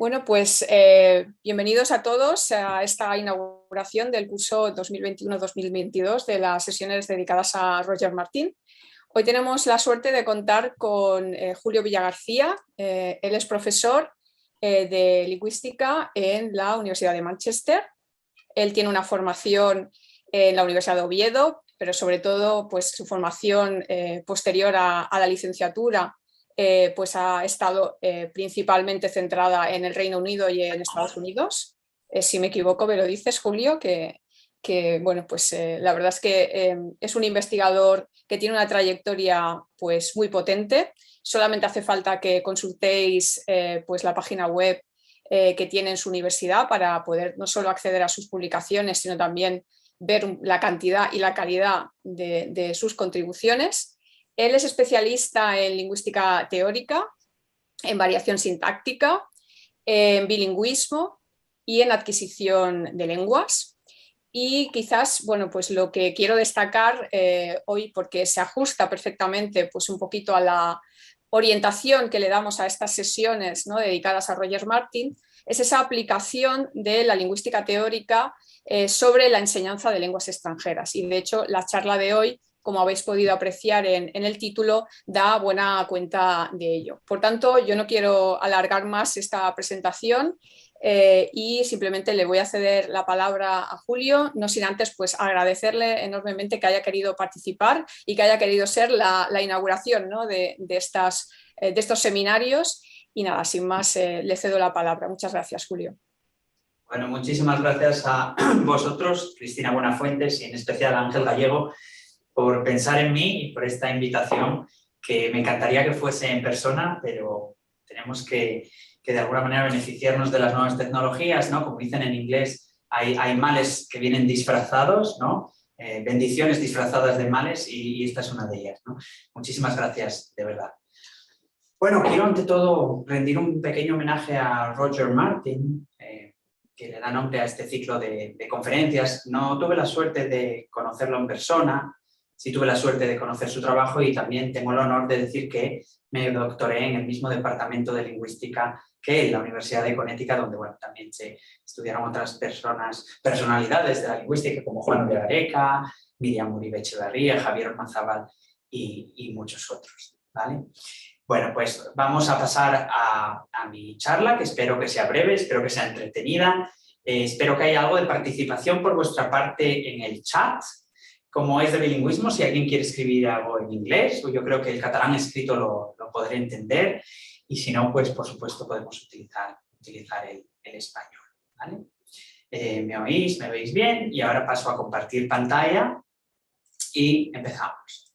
Bueno, pues bienvenidos a todos a esta inauguración del curso 2021-2022 de las sesiones dedicadas a Roger Martin. Hoy tenemos la suerte de contar con Julio Villagarcía. Él es profesor de lingüística en la Universidad de Manchester. Él tiene una formación en la Universidad de Oviedo, pero sobre todo pues, su formación posterior a la licenciatura pues ha estado principalmente centrada en el Reino Unido y en Estados Unidos. Si me equivoco, me lo dices, Julio, que bueno, pues la verdad es que es un investigador que tiene una trayectoria pues muy potente. Solamente hace falta que consultéis pues la página web que tiene en su universidad para poder no solo acceder a sus publicaciones, sino también ver la cantidad y la calidad de sus contribuciones. Él es especialista en lingüística teórica, en variación sintáctica, en bilingüismo y en adquisición de lenguas. Y quizás, bueno, pues lo que quiero destacar hoy, porque se ajusta perfectamente pues un poquito a la orientación que le damos a estas sesiones, ¿no?, dedicadas a Roger Martin, es esa aplicación de la lingüística teórica sobre la enseñanza de lenguas extranjeras. Y de hecho, la charla de hoy, como habéis podido apreciar en el título, da buena cuenta de ello. Por tanto, yo no quiero alargar más esta presentación y simplemente le voy a ceder la palabra a Julio, no sin antes pues agradecerle enormemente que haya querido participar y que haya querido ser la inauguración, ¿no?, de estos seminarios. Y nada, sin más, le cedo la palabra. Muchas gracias, Julio. Bueno, muchísimas gracias a vosotros, Cristina Buenafuentes y en especial a Ángel Gallego, por pensar en mí y por esta invitación, que me encantaría que fuese en persona, pero tenemos que de alguna manera beneficiarnos de las nuevas tecnologías, ¿no? Como dicen en inglés, hay males que vienen disfrazados, ¿no? Bendiciones disfrazadas de males y esta es una de ellas, ¿no? Muchísimas gracias, de verdad. Bueno, quiero ante todo rendir un pequeño homenaje a Roger Martin, que le da nombre a este ciclo de conferencias. No tuve la suerte de conocerlo en persona, sí tuve la suerte de conocer su trabajo y también tengo el honor de decir que me doctoré en el mismo departamento de lingüística que en la Universidad de Connecticut, donde bueno, también se estudiaron otras personalidades de la lingüística como Juan de Gareca, Miriam Uribe Echeverría, Javier Ormazábal y muchos otros, ¿vale? Bueno, pues vamos a pasar a mi charla, que espero que sea breve, espero que sea entretenida, espero que haya algo de participación por vuestra parte en el chat. Como es de bilingüismo, si alguien quiere escribir algo en inglés, o yo creo que el catalán escrito lo podré entender, y si no, pues por supuesto podemos utilizar el español, ¿vale? ¿Me oís? ¿Me veis bien? Y ahora paso a compartir pantalla y empezamos.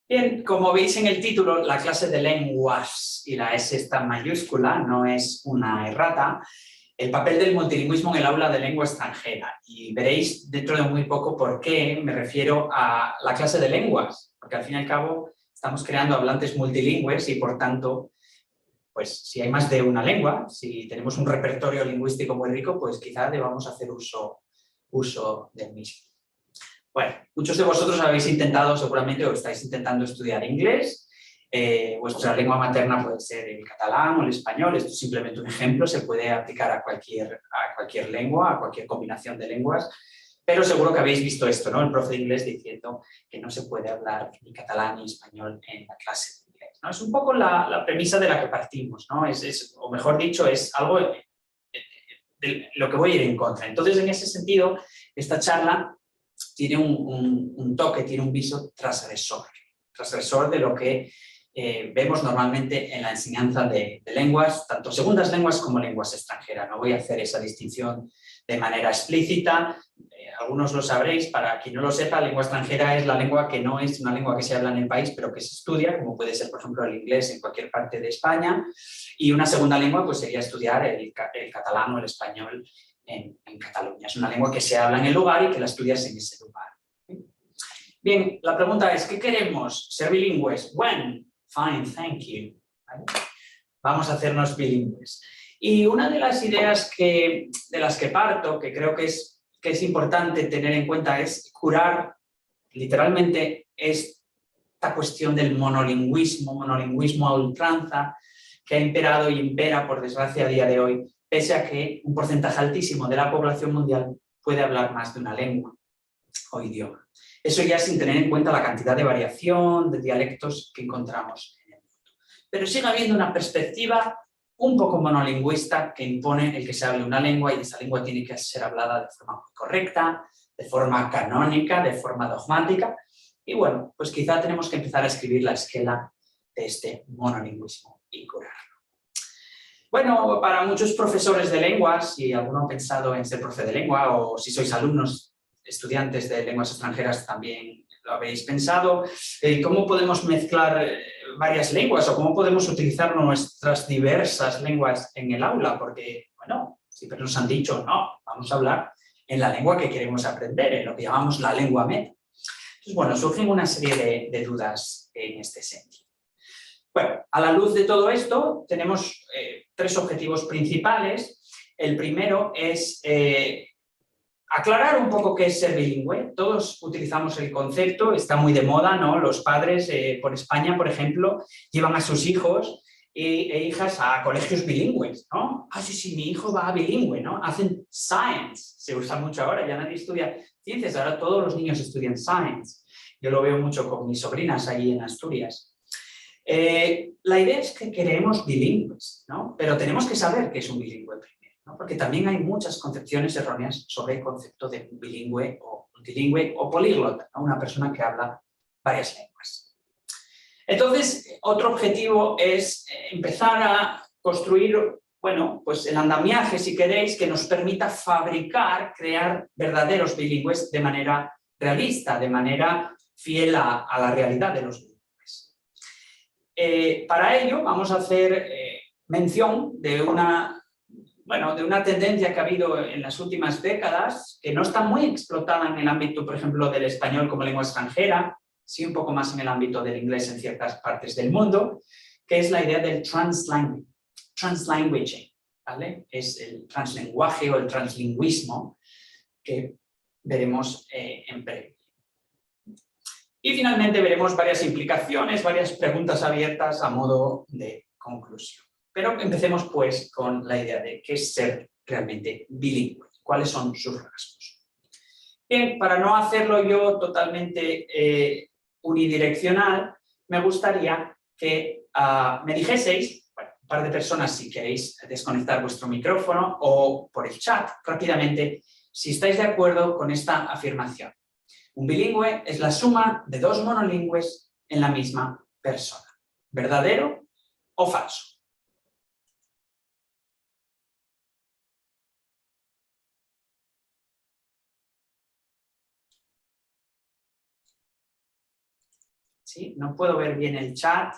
Bien, como veis en el título, la clase de lenguas, y la S está en mayúscula, no es una errata, el papel del multilingüismo en el aula de lengua extranjera. Y veréis dentro de muy poco por qué me refiero a la clase de lenguas, porque al fin y al cabo estamos creando hablantes multilingües y por tanto, pues si hay más de una lengua, si tenemos un repertorio lingüístico muy rico, pues quizá debamos hacer uso del mismo. Bueno, muchos de vosotros habéis intentado seguramente o estáis intentando estudiar inglés. Vuestra lengua materna puede ser el catalán o el español. Esto es simplemente un ejemplo, se puede aplicar a cualquier lengua, a cualquier combinación de lenguas. Pero seguro que habéis visto esto, ¿no? El profe de inglés diciendo que no se puede hablar ni catalán ni español en la clase de inglés, ¿no? Es un poco la premisa de la que partimos, ¿no? O mejor dicho, es algo de lo que voy a ir en contra. Entonces, en ese sentido, esta charla tiene un toque, tiene un viso transgresor de lo que vemos normalmente en la enseñanza de lenguas, tanto segundas lenguas como lenguas extranjeras. No voy a hacer esa distinción de manera explícita, algunos lo sabréis, para quien no lo sepa, lengua extranjera es la lengua que no es una lengua que se habla en el país, pero que se estudia, como puede ser, por ejemplo, el inglés en cualquier parte de España, y una segunda lengua pues sería estudiar el catalán o el español en Cataluña. Es una lengua que se habla en el lugar y que la estudias en ese lugar. Bien, la pregunta es, ¿qué queremos? ¿Ser bilingües? When? Fine, thank you. ¿Vale? Vamos a hacernos bilingües. Y una de las ideas de las que parto, que creo que es importante tener en cuenta, es curar, literalmente, es esta cuestión del monolingüismo a ultranza, que ha imperado y impera, por desgracia, a día de hoy, pese a que un porcentaje altísimo de la población mundial puede hablar más de una lengua o idioma. Eso ya sin tener en cuenta la cantidad de variación, de dialectos que encontramos en el mundo. Pero sigue habiendo una perspectiva un poco monolingüista que impone el que se hable una lengua y esa lengua tiene que ser hablada de forma muy correcta, de forma canónica, de forma dogmática. Y bueno, pues quizá tenemos que empezar a escribir la esquela de este monolingüismo y curarlo. Bueno, para muchos profesores de lenguas, si alguno ha pensado en ser profe de lengua o si sois alumnos, estudiantes de lenguas extranjeras también lo habéis pensado, ¿cómo podemos mezclar varias lenguas o cómo podemos utilizar nuestras diversas lenguas en el aula? Porque, bueno, siempre nos han dicho, no, vamos a hablar en la lengua que queremos aprender, en lo que llamamos la lengua meta. Entonces, bueno, surgen una serie de dudas en este sentido. Bueno, a la luz de todo esto, tenemos 3 objetivos principales. El primero es aclarar un poco qué es ser bilingüe. Todos utilizamos el concepto, está muy de moda, ¿no? Los padres por España, por ejemplo, llevan a sus hijos e hijas a colegios bilingües, ¿no? Ah, sí, mi hijo va a bilingüe, ¿no? Hacen science, se usa mucho ahora, ya nadie estudia ciencias, ahora todos los niños estudian science. Yo lo veo mucho con mis sobrinas allí en Asturias. La idea es que queremos bilingües, ¿no? Pero tenemos que saber qué es un bilingüe primero, ¿no? Porque también hay muchas concepciones erróneas sobre el concepto de un bilingüe o multilingüe o políglota, ¿no? Una persona que habla varias lenguas. Entonces, otro objetivo es empezar a construir, bueno, pues el andamiaje, si queréis, que nos permita fabricar, crear verdaderos bilingües de manera realista, de manera fiel a la realidad de los bilingües. Para ello vamos a hacer mención de una tendencia que ha habido en las últimas décadas, que no está muy explotada en el ámbito, por ejemplo, del español como lengua extranjera, sí un poco más en el ámbito del inglés en ciertas partes del mundo, que es la idea del translanguaging, ¿vale? Es el translenguaje o el translingüismo que veremos en breve. Y finalmente veremos varias implicaciones, varias preguntas abiertas a modo de conclusión. Pero empecemos pues con la idea de qué es ser realmente bilingüe, cuáles son sus rasgos. Bien, para no hacerlo yo totalmente unidireccional, me gustaría que me dijeseis, bueno, un par de personas si queréis desconectar vuestro micrófono o por el chat rápidamente, si estáis de acuerdo con esta afirmación. Un bilingüe es la suma de 2 monolingües en la misma persona. ¿Verdadero o falso? ¿Sí? No puedo ver bien el chat.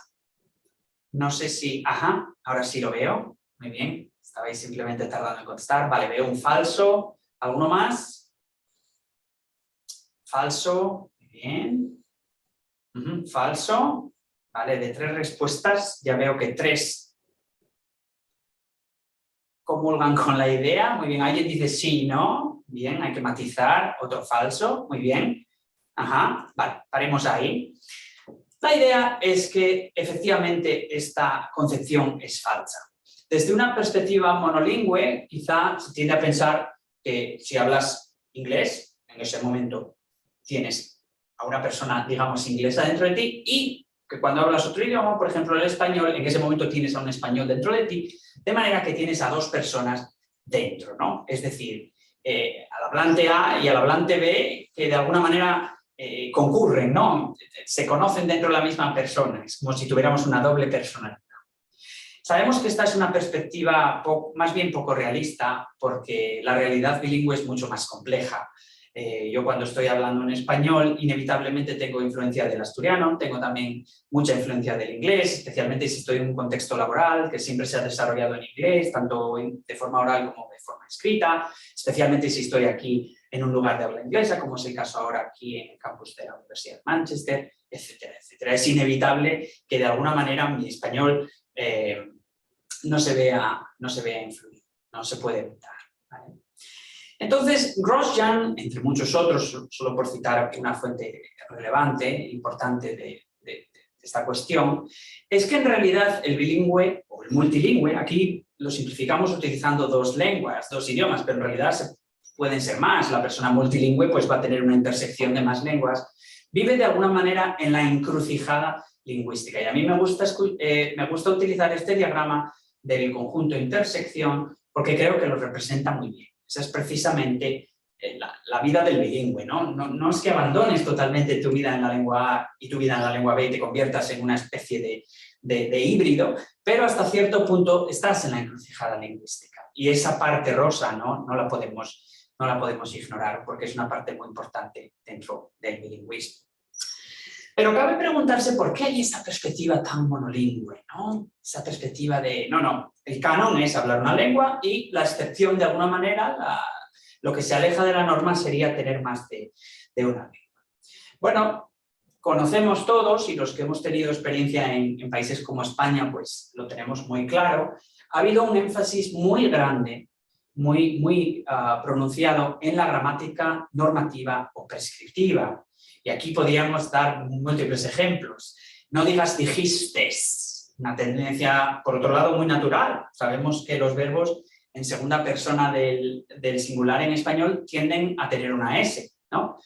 No sé si... Ajá, ahora sí lo veo. Muy bien. Estabais simplemente tardando en contestar. Vale, veo un falso. ¿Alguno más? Falso. Muy bien. Falso. Vale, de 3 respuestas ya veo que 3 comulgan con la idea. Muy bien, alguien dice sí, no. Bien, hay que matizar. Otro falso. Muy bien. Ajá, vale, paremos ahí. La idea es que efectivamente esta concepción es falsa. Desde una perspectiva monolingüe, quizá se tiende a pensar que si hablas inglés, en ese momento tienes a una persona, digamos, inglesa dentro de ti y que cuando hablas otro idioma, por ejemplo el español, en ese momento tienes a un español dentro de ti, de manera que tienes a 2 personas dentro, ¿no? Es decir, al hablante A y al hablante B, que de alguna manera concurren, ¿no? Se conocen dentro de la misma persona, es como si tuviéramos una doble personalidad. Sabemos que esta es una perspectiva más bien poco realista porque la realidad bilingüe es mucho más compleja. Yo cuando estoy hablando en español inevitablemente tengo influencia del asturiano, tengo también mucha influencia del inglés, especialmente si estoy en un contexto laboral que siempre se ha desarrollado en inglés, tanto de forma oral como de forma escrita, especialmente si estoy aquí en un lugar de habla inglesa, como es el caso ahora aquí en el campus de la Universidad de Manchester, etcétera, etcétera. Es inevitable que de alguna manera mi español no se vea influido, no se puede evitar, ¿vale? Entonces, Grosjean, entre muchos otros, solo por citar una fuente relevante, importante de esta cuestión es que en realidad el bilingüe o el multilingüe, aquí lo simplificamos utilizando dos lenguas, dos idiomas, pero en realidad pueden ser más. La persona multilingüe pues va a tener una intersección de más lenguas. Vive de alguna manera en la encrucijada lingüística. Y a mí me gusta utilizar este diagrama del conjunto intersección porque creo que lo representa muy bien. Esa es precisamente la vida del bilingüe, ¿no? No es que abandones totalmente tu vida en la lengua A y tu vida en la lengua B y te conviertas en una especie de híbrido, pero hasta cierto punto estás en la encrucijada lingüística. Y esa parte rosa no la podemos ignorar porque es una parte muy importante dentro del bilingüismo. Pero cabe preguntarse por qué hay esta perspectiva tan monolingüe, ¿no? Esa perspectiva de, el canon es hablar una lengua y la excepción de alguna manera, lo que se aleja de la norma sería tener más de una lengua. Bueno, conocemos todos, y los que hemos tenido experiencia en países como España, pues lo tenemos muy claro, ha habido un énfasis muy grande, muy pronunciado en la gramática normativa o prescriptiva. Y aquí podríamos dar múltiples ejemplos. No digas dijistes, una tendencia, por otro lado, muy natural. Sabemos que los verbos en segunda persona del singular en español tienden a tener una S, ¿no?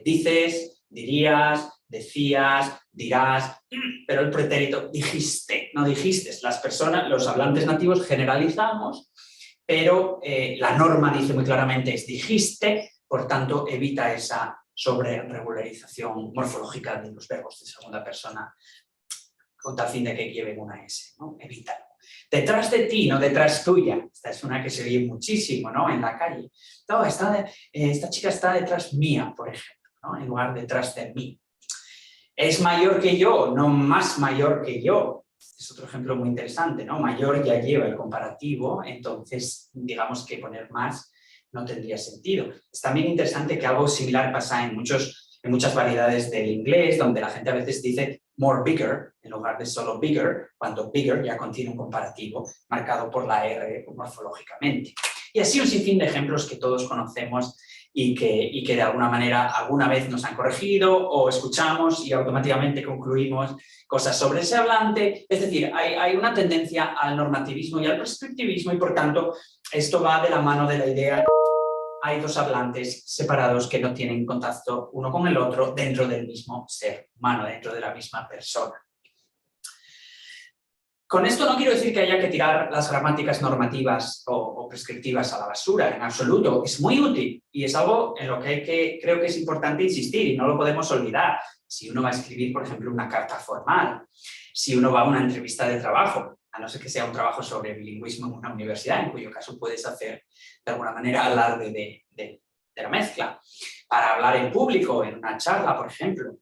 Dices, dirías, decías, dirás, pero el pretérito dijiste, no dijistes. Las personas, los hablantes nativos generalizamos, pero la norma dice muy claramente es dijiste, por tanto evita esa sobre regularización morfológica de los verbos de segunda persona con tal fin de que lleven una S, ¿no? Evítalo. Detrás de ti, no detrás tuya. Esta es una que se oye muchísimo, ¿no? En la calle. No, esta chica está detrás mía, por ejemplo, ¿no? En lugar de detrás de mí. Es mayor que yo, no más mayor que yo. Es otro ejemplo muy interesante, ¿no? Mayor ya lleva el comparativo, entonces digamos que poner más no tendría sentido. Es también interesante que algo similar pasa en muchas variedades del inglés, donde la gente a veces dice more bigger, en lugar de solo bigger, cuando bigger ya contiene un comparativo marcado por la R morfológicamente. Y así un sinfín de ejemplos que todos conocemos y que de alguna manera alguna vez nos han corregido o escuchamos y automáticamente concluimos cosas sobre ese hablante. Es decir, hay una tendencia al normativismo y al prescriptivismo y por tanto esto va de la mano de la idea. Hay dos hablantes separados que no tienen contacto uno con el otro dentro del mismo ser humano, dentro de la misma persona. Con esto no quiero decir que haya que tirar las gramáticas normativas o prescriptivas a la basura, en absoluto. Es muy útil y es algo en lo que creo que es importante insistir y no lo podemos olvidar. Si uno va a escribir, por ejemplo, una carta formal, si uno va a una entrevista de trabajo, a no ser que sea un trabajo sobre bilingüismo en una universidad, en cuyo caso puedes hacer de alguna manera alarde de la mezcla, para hablar en público, en una charla, por ejemplo,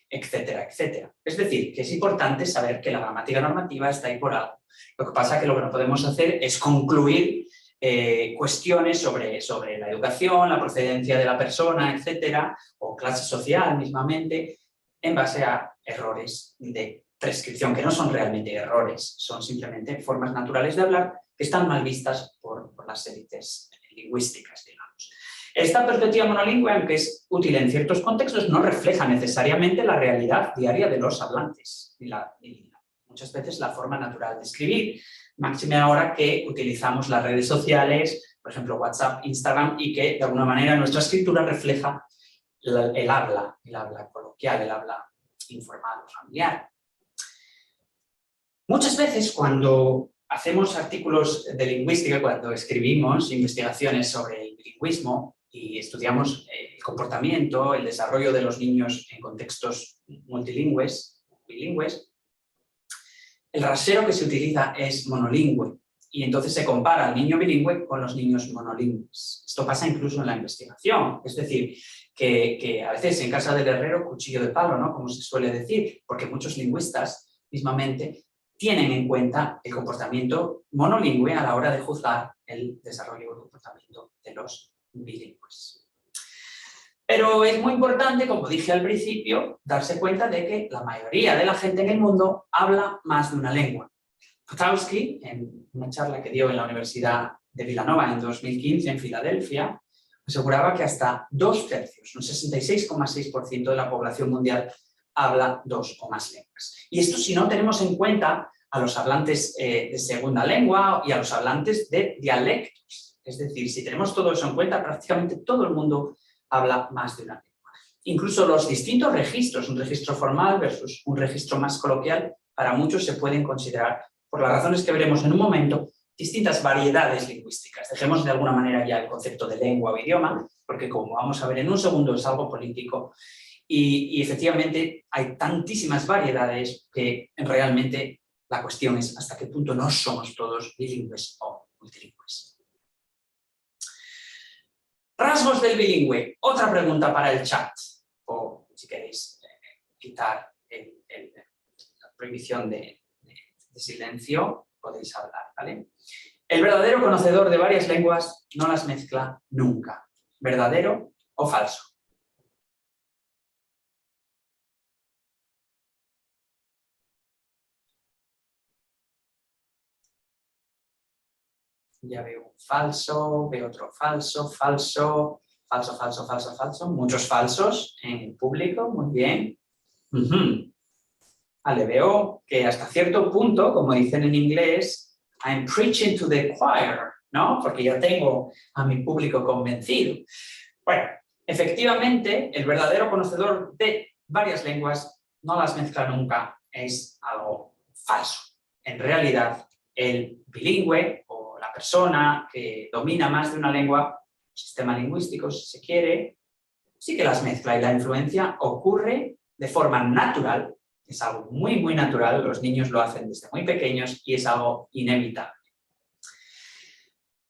etcétera, etcétera. Es decir, que es importante saber que la gramática normativa está ahí por algo. Lo que pasa es que lo que no podemos hacer es concluir cuestiones sobre la educación, la procedencia de la persona, etcétera, o clase social mismamente, en base a errores de prescripción, que no son realmente errores, son simplemente formas naturales de hablar que están mal vistas por las élites lingüísticas, digamos. Esta perspectiva monolingüe, aunque es útil en ciertos contextos, no refleja necesariamente la realidad diaria de los hablantes y muchas veces la forma natural de escribir. Máxime ahora que utilizamos las redes sociales, por ejemplo WhatsApp, Instagram, y que de alguna manera nuestra escritura refleja el habla coloquial, el habla informal o familiar. Muchas veces cuando hacemos artículos de lingüística, cuando escribimos investigaciones sobre el bilingüismo y estudiamos el comportamiento, el desarrollo de los niños en contextos multilingües, bilingües, el rasero que se utiliza es monolingüe y entonces se compara al niño bilingüe con los niños monolingües. Esto pasa incluso en la investigación, es decir, que a veces en casa del herrero cuchillo de palo, ¿no? Como se suele decir, porque muchos lingüistas mismamente tienen en cuenta el comportamiento monolingüe a la hora de juzgar el desarrollo del comportamiento de los bilingües. Pero es muy importante, como dije al principio, darse cuenta de que la mayoría de la gente en el mundo habla más de una lengua. Potowski, en una charla que dio en la Universidad de Villanova en 2015 en Filadelfia, aseguraba que hasta 2/3, un 66,6% de la población mundial, habla 2 o más lenguas. Y esto si no tenemos en cuenta a los hablantes de segunda lengua y a los hablantes de dialectos. Es decir, si tenemos todo eso en cuenta, prácticamente todo el mundo habla más de una lengua. Incluso los distintos registros, un registro formal versus un registro más coloquial, para muchos se pueden considerar, por las razones que veremos en un momento, distintas variedades lingüísticas. Dejemos de alguna manera ya el concepto de lengua o idioma, porque como vamos a ver en un segundo es algo político y efectivamente hay tantísimas variedades que realmente la cuestión es hasta qué punto no somos todos bilingües o multilingües. Rasgos del bilingüe. Otra pregunta para el chat. O si queréis quitar la prohibición de silencio, podéis hablar, ¿vale? El verdadero conocedor de varias lenguas no las mezcla nunca. ¿Verdadero o falso? Ya veo un falso, veo otro falso, falso, falso, falso, falso, falso. Muchos falsos en el público, muy bien. Vale, veo que hasta cierto punto, como dicen en inglés, I'm preaching to the choir, ¿no? Porque ya tengo a mi público convencido. Bueno, efectivamente, el verdadero conocedor de varias lenguas no las mezcla nunca, es algo falso. En realidad, el bilingüe o la persona que domina más de una lengua, sistema lingüístico, si se quiere, sí que las mezcla y la influencia ocurre de forma natural, es algo muy, muy natural, los niños lo hacen desde muy pequeños y es algo inevitable.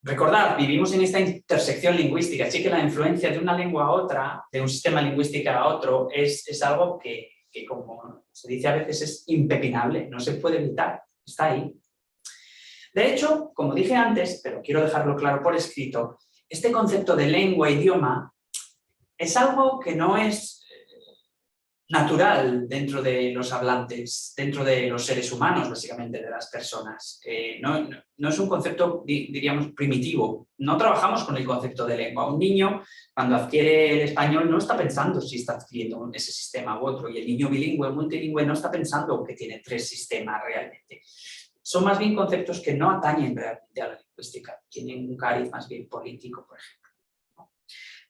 Recordad, vivimos en esta intersección lingüística, así que la influencia de una lengua a otra, de un sistema lingüístico a otro, es algo que, como se dice a veces, es impepinable, no se puede evitar, está ahí. De hecho, como dije antes, pero quiero dejarlo claro por escrito, este concepto de lengua, idioma, es algo que no es natural dentro de los hablantes, dentro de los seres humanos, básicamente, de las personas. No es un concepto, diríamos, primitivo. No trabajamos con el concepto de lengua. Un niño, cuando adquiere el español, no está pensando si está adquiriendo ese sistema u otro. Y el niño bilingüe, multilingüe, no está pensando que tiene 3 sistemas realmente. Son más bien conceptos que no atañen realmente a la lingüística. Tienen un cariz más bien político, por ejemplo.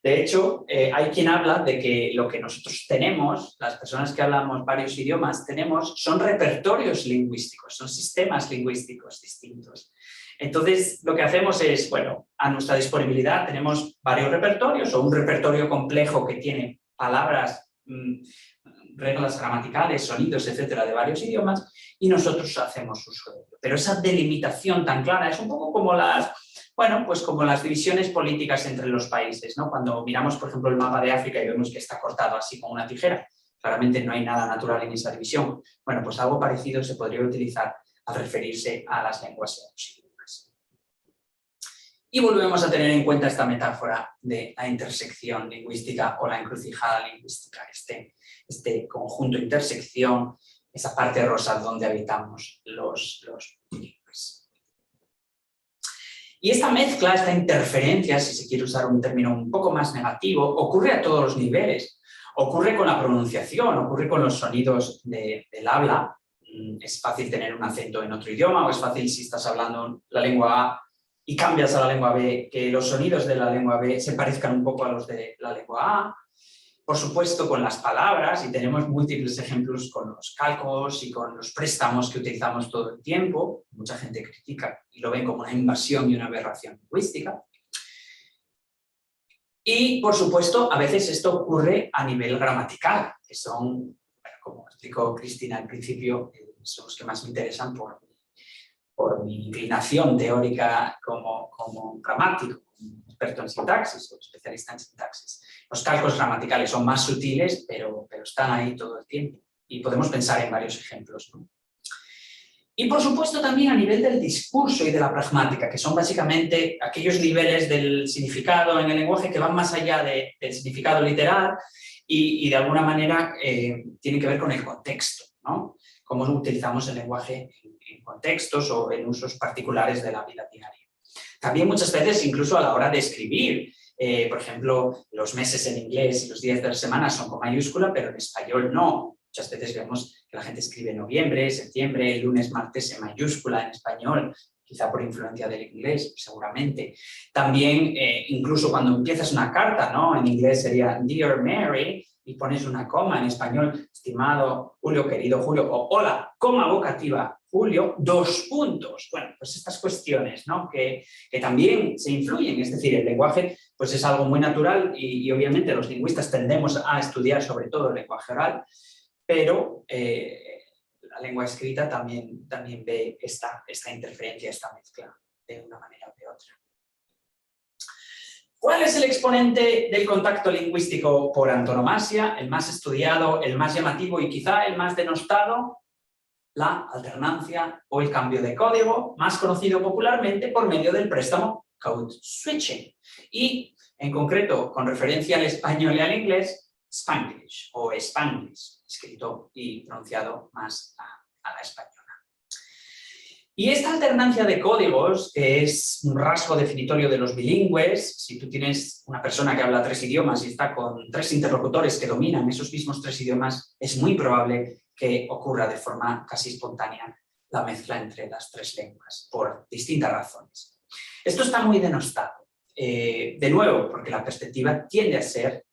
De hecho, hay quien habla de que lo que nosotros tenemos, las personas que hablamos varios idiomas, son repertorios lingüísticos, son sistemas lingüísticos distintos. Entonces, lo que hacemos es, bueno, a nuestra disponibilidad tenemos varios repertorios o un repertorio complejo que tiene palabras, reglas gramaticales, sonidos, etcétera, de varios idiomas y nosotros hacemos uso de ello. Pero esa delimitación tan clara es un poco como como las divisiones políticas entre los países, ¿no? Cuando miramos, por ejemplo, el mapa de África y vemos que está cortado así con una tijera, claramente no hay nada natural en esa división. Bueno, pues algo parecido se podría utilizar al referirse a las lenguas y a los idiomas. Y volvemos a tener en cuenta esta metáfora de la intersección lingüística o la encrucijada lingüística, este conjunto intersección, esa parte rosa donde habitamos los bilingües. Y esta mezcla, esta interferencia, si se quiere usar un término un poco más negativo, ocurre a todos los niveles. Ocurre con la pronunciación, ocurre con los sonidos del habla. Es fácil tener un acento en otro idioma o es fácil si estás hablando la lengua A y cambias a la lengua B, que los sonidos de la lengua B se parezcan un poco a los de la lengua A. Por supuesto, con las palabras, y tenemos múltiples ejemplos con los calcos y con los préstamos que utilizamos todo el tiempo. Mucha gente critica y lo ven como una invasión y una aberración lingüística. Y, por supuesto, a veces esto ocurre a nivel gramatical, que son, como explicó Cristina al principio, son los que más me interesan por mi inclinación teórica como gramático, como experto en sintaxis o especialista en sintaxis. Los calcos gramaticales son más sutiles, pero están ahí todo el tiempo. Y podemos pensar en varios ejemplos, ¿no? Y por supuesto también a nivel del discurso y de la pragmática, que son básicamente aquellos niveles del significado en el lenguaje que van más allá del significado literal y de alguna manera tienen que ver con el contexto, ¿no? Cómo utilizamos el lenguaje en contextos o en usos particulares de la vida diaria. También muchas veces incluso a la hora de escribir, por ejemplo, los meses en inglés y los días de la semana son con mayúscula, pero en español no. Muchas veces vemos que la gente escribe noviembre, septiembre, lunes, martes en mayúscula en español, quizá por influencia del inglés, seguramente. También, incluso cuando empiezas una carta, ¿no? En inglés sería Dear Mary, y pones una coma, en español, estimado Julio, querido Julio, o hola, coma vocativa, Julio, 2 puntos. Bueno, pues estas cuestiones, ¿no? que también se influyen, es decir, el lenguaje pues es algo muy natural y obviamente los lingüistas tendemos a estudiar sobre todo el lenguaje oral, pero la lengua escrita también ve esta interferencia, esta mezcla de una manera o de otra. ¿Cuál es el exponente del contacto lingüístico por antonomasia, el más estudiado, el más llamativo y quizá el más denostado? La alternancia o el cambio de código, más conocido popularmente por medio del préstamo code switching. Y, en concreto, con referencia al español y al inglés, Spanglish o Spanglish, escrito y pronunciado más a la española. Y esta alternancia de códigos, que es un rasgo definitorio de los bilingües, si tú tienes una persona que habla 3 idiomas y está con 3 interlocutores que dominan esos mismos 3 idiomas, es muy probable que ocurra de forma casi espontánea la mezcla entre las 3 lenguas, por distintas razones. Esto está muy denostado, de nuevo, porque la perspectiva tiende a ser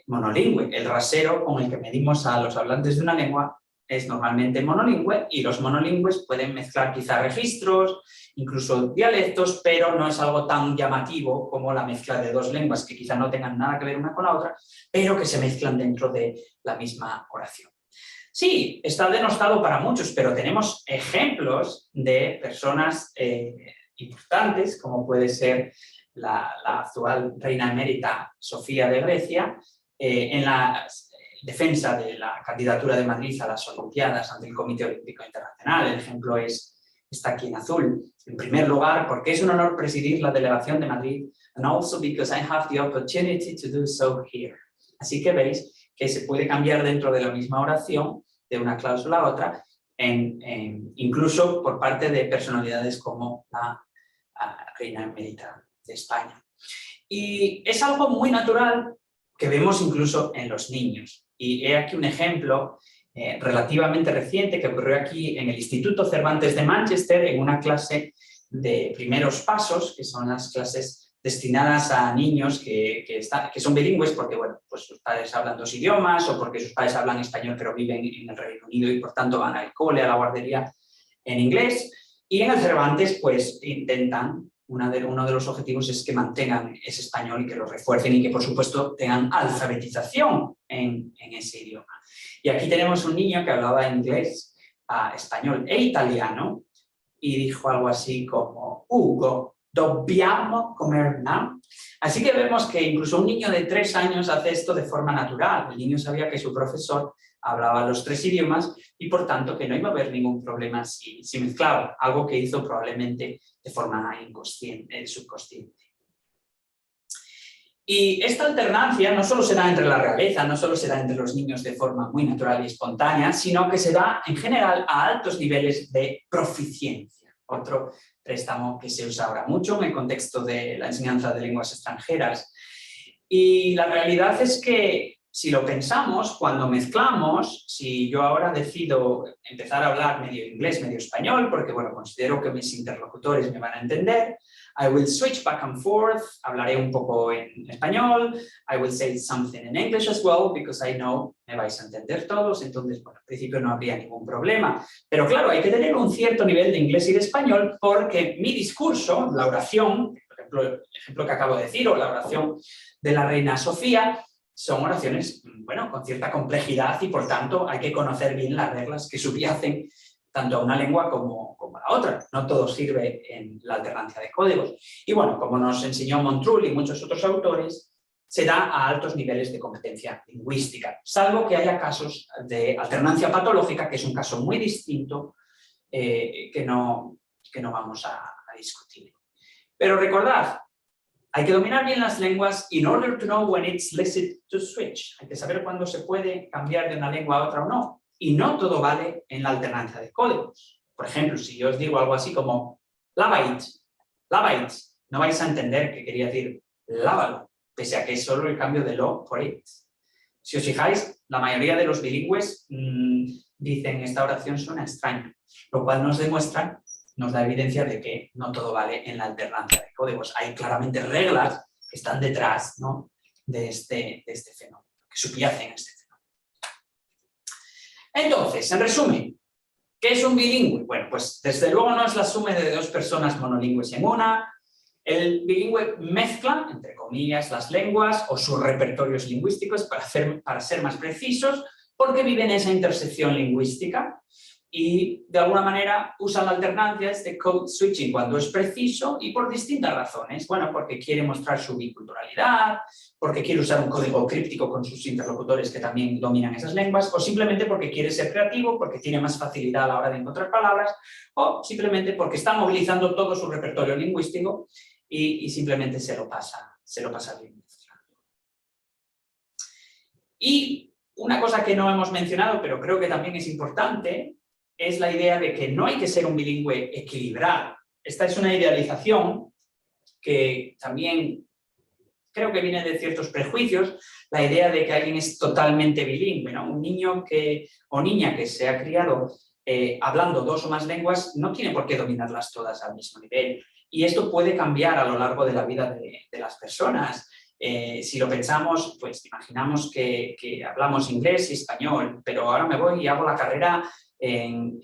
monolingüe. El rasero con el que medimos a los hablantes de una lengua es normalmente monolingüe y los monolingües pueden mezclar quizá registros, incluso dialectos, pero no es algo tan llamativo como la mezcla de 2 lenguas que quizá no tengan nada que ver una con la otra, pero que se mezclan dentro de la misma oración. Sí, está denostado para muchos, pero tenemos ejemplos de personas importantes, como puede ser la actual reina emérita Sofía de Grecia, en la defensa de la candidatura de Madrid a las Olimpiadas ante el Comité Olímpico Internacional. El ejemplo está aquí en azul. En primer lugar, porque es un honor presidir la delegación de Madrid, and also because I have the opportunity to do so here. Así que veis que se puede cambiar dentro de la misma oración, de una cláusula a otra, incluso por parte de personalidades como la reina emérita de España. Y es algo muy natural que vemos incluso en los niños. Y he aquí un ejemplo relativamente reciente que ocurrió aquí en el Instituto Cervantes de Manchester, en una clase de primeros pasos, que son las clases destinadas a niños que son bilingües porque bueno, pues sus padres hablan 2 idiomas o porque sus padres hablan español pero viven en el Reino Unido y por tanto van al cole, a la guardería en inglés. Y en el Cervantes pues intentan, uno de los objetivos es que mantengan ese español y que lo refuercen y que por supuesto tengan alfabetización en ese idioma. Y aquí tenemos un niño que hablaba inglés, español e italiano y dijo algo así como Hugo, dobbiamo comer now. Así que vemos que incluso un niño de 3 años hace esto de forma natural. El niño sabía que su profesor hablaba los 3 idiomas y por tanto que no iba a haber ningún problema si mezclaba, algo que hizo probablemente de forma inconsciente, subconsciente. Y esta alternancia no solo se da entre la realeza, no solo se da entre los niños de forma muy natural y espontánea, sino que se da en general a altos niveles de proficiencia. Otro préstamo que se usa ahora mucho en el contexto de la enseñanza de lenguas extranjeras. Y la realidad es que si lo pensamos, cuando mezclamos, si yo ahora decido empezar a hablar medio inglés, medio español, porque bueno, considero que mis interlocutores me van a entender, I will switch back and forth, hablaré un poco en español, I will say something in English as well, because I know me vais a entender todos, entonces, bueno, al principio no habría ningún problema. Pero claro, hay que tener un cierto nivel de inglés y de español porque mi discurso, la oración, por ejemplo, el ejemplo que acabo de decir, o la oración de la reina Sofía, son oraciones, bueno, con cierta complejidad y por tanto hay que conocer bien las reglas que subyacen tanto a una lengua como a la otra. No todo sirve en la alternancia de códigos. Y bueno, como nos enseñó Montrull y muchos otros autores, se da a altos niveles de competencia lingüística, salvo que haya casos de alternancia patológica, que es un caso muy distinto que no vamos a discutir. Pero recordad, hay que dominar bien las lenguas in order to know when it's licit to switch. Hay que saber cuándo se puede cambiar de una lengua a otra o no. Y no todo vale en la alternancia de códigos. Por ejemplo, si yo os digo algo así como lavait, no vais a entender que quería decir lávalo, pese a que es solo el cambio de lo por it. Si os fijáis, la mayoría de los bilingües dicen esta oración suena extraña, lo cual nos demuestra, nos da evidencia de que no todo vale en la alternancia de códigos. Hay claramente reglas que están detrás, ¿no?, de este fenómeno, que subyacen a este fenómeno. Entonces, en resumen, ¿qué es un bilingüe? Bueno, pues desde luego no es la suma de dos personas monolingües en una. El bilingüe mezcla, entre comillas, las lenguas o sus repertorios lingüísticos, para ser más precisos, porque vive en esa intersección lingüística y de alguna manera usa la alternancia, este code switching, cuando es preciso y por distintas razones. Bueno, porque quiere mostrar su biculturalidad, porque quiere usar un código críptico con sus interlocutores que también dominan esas lenguas, o simplemente porque quiere ser creativo, porque tiene más facilidad a la hora de encontrar palabras, o simplemente porque está movilizando todo su repertorio lingüístico y simplemente se lo pasa bien. Y una cosa que no hemos mencionado, pero creo que también es importante, es la idea de que no hay que ser un bilingüe equilibrado. Esta es una idealización que también creo que viene de ciertos prejuicios, la idea de que alguien es totalmente bilingüe, ¿no? Un niño o niña que se ha criado hablando dos o más lenguas no tiene por qué dominarlas todas al mismo nivel. Y esto puede cambiar a lo largo de la vida de las personas. Si lo pensamos, pues imaginamos que hablamos inglés y español, pero ahora me voy y hago la carrera en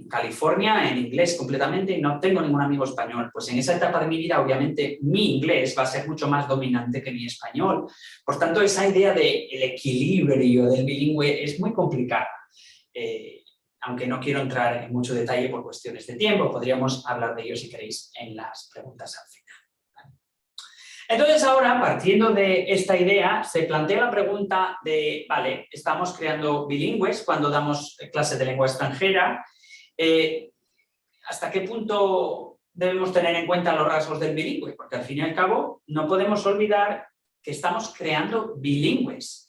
California en inglés completamente y no tengo ningún amigo español. Pues en esa etapa de mi vida, obviamente, mi inglés va a ser mucho más dominante que mi español. Por tanto, esa idea del equilibrio del bilingüe es muy complicada. Aunque no quiero entrar en mucho detalle por cuestiones de tiempo, podríamos hablar de ello si queréis en las preguntas al final. Entonces ahora, partiendo de esta idea, se plantea la pregunta de, vale, estamos creando bilingües cuando damos clases de lengua extranjera, ¿hasta qué punto debemos tener en cuenta los rasgos del bilingüe? Porque al fin y al cabo no podemos olvidar que estamos creando bilingües.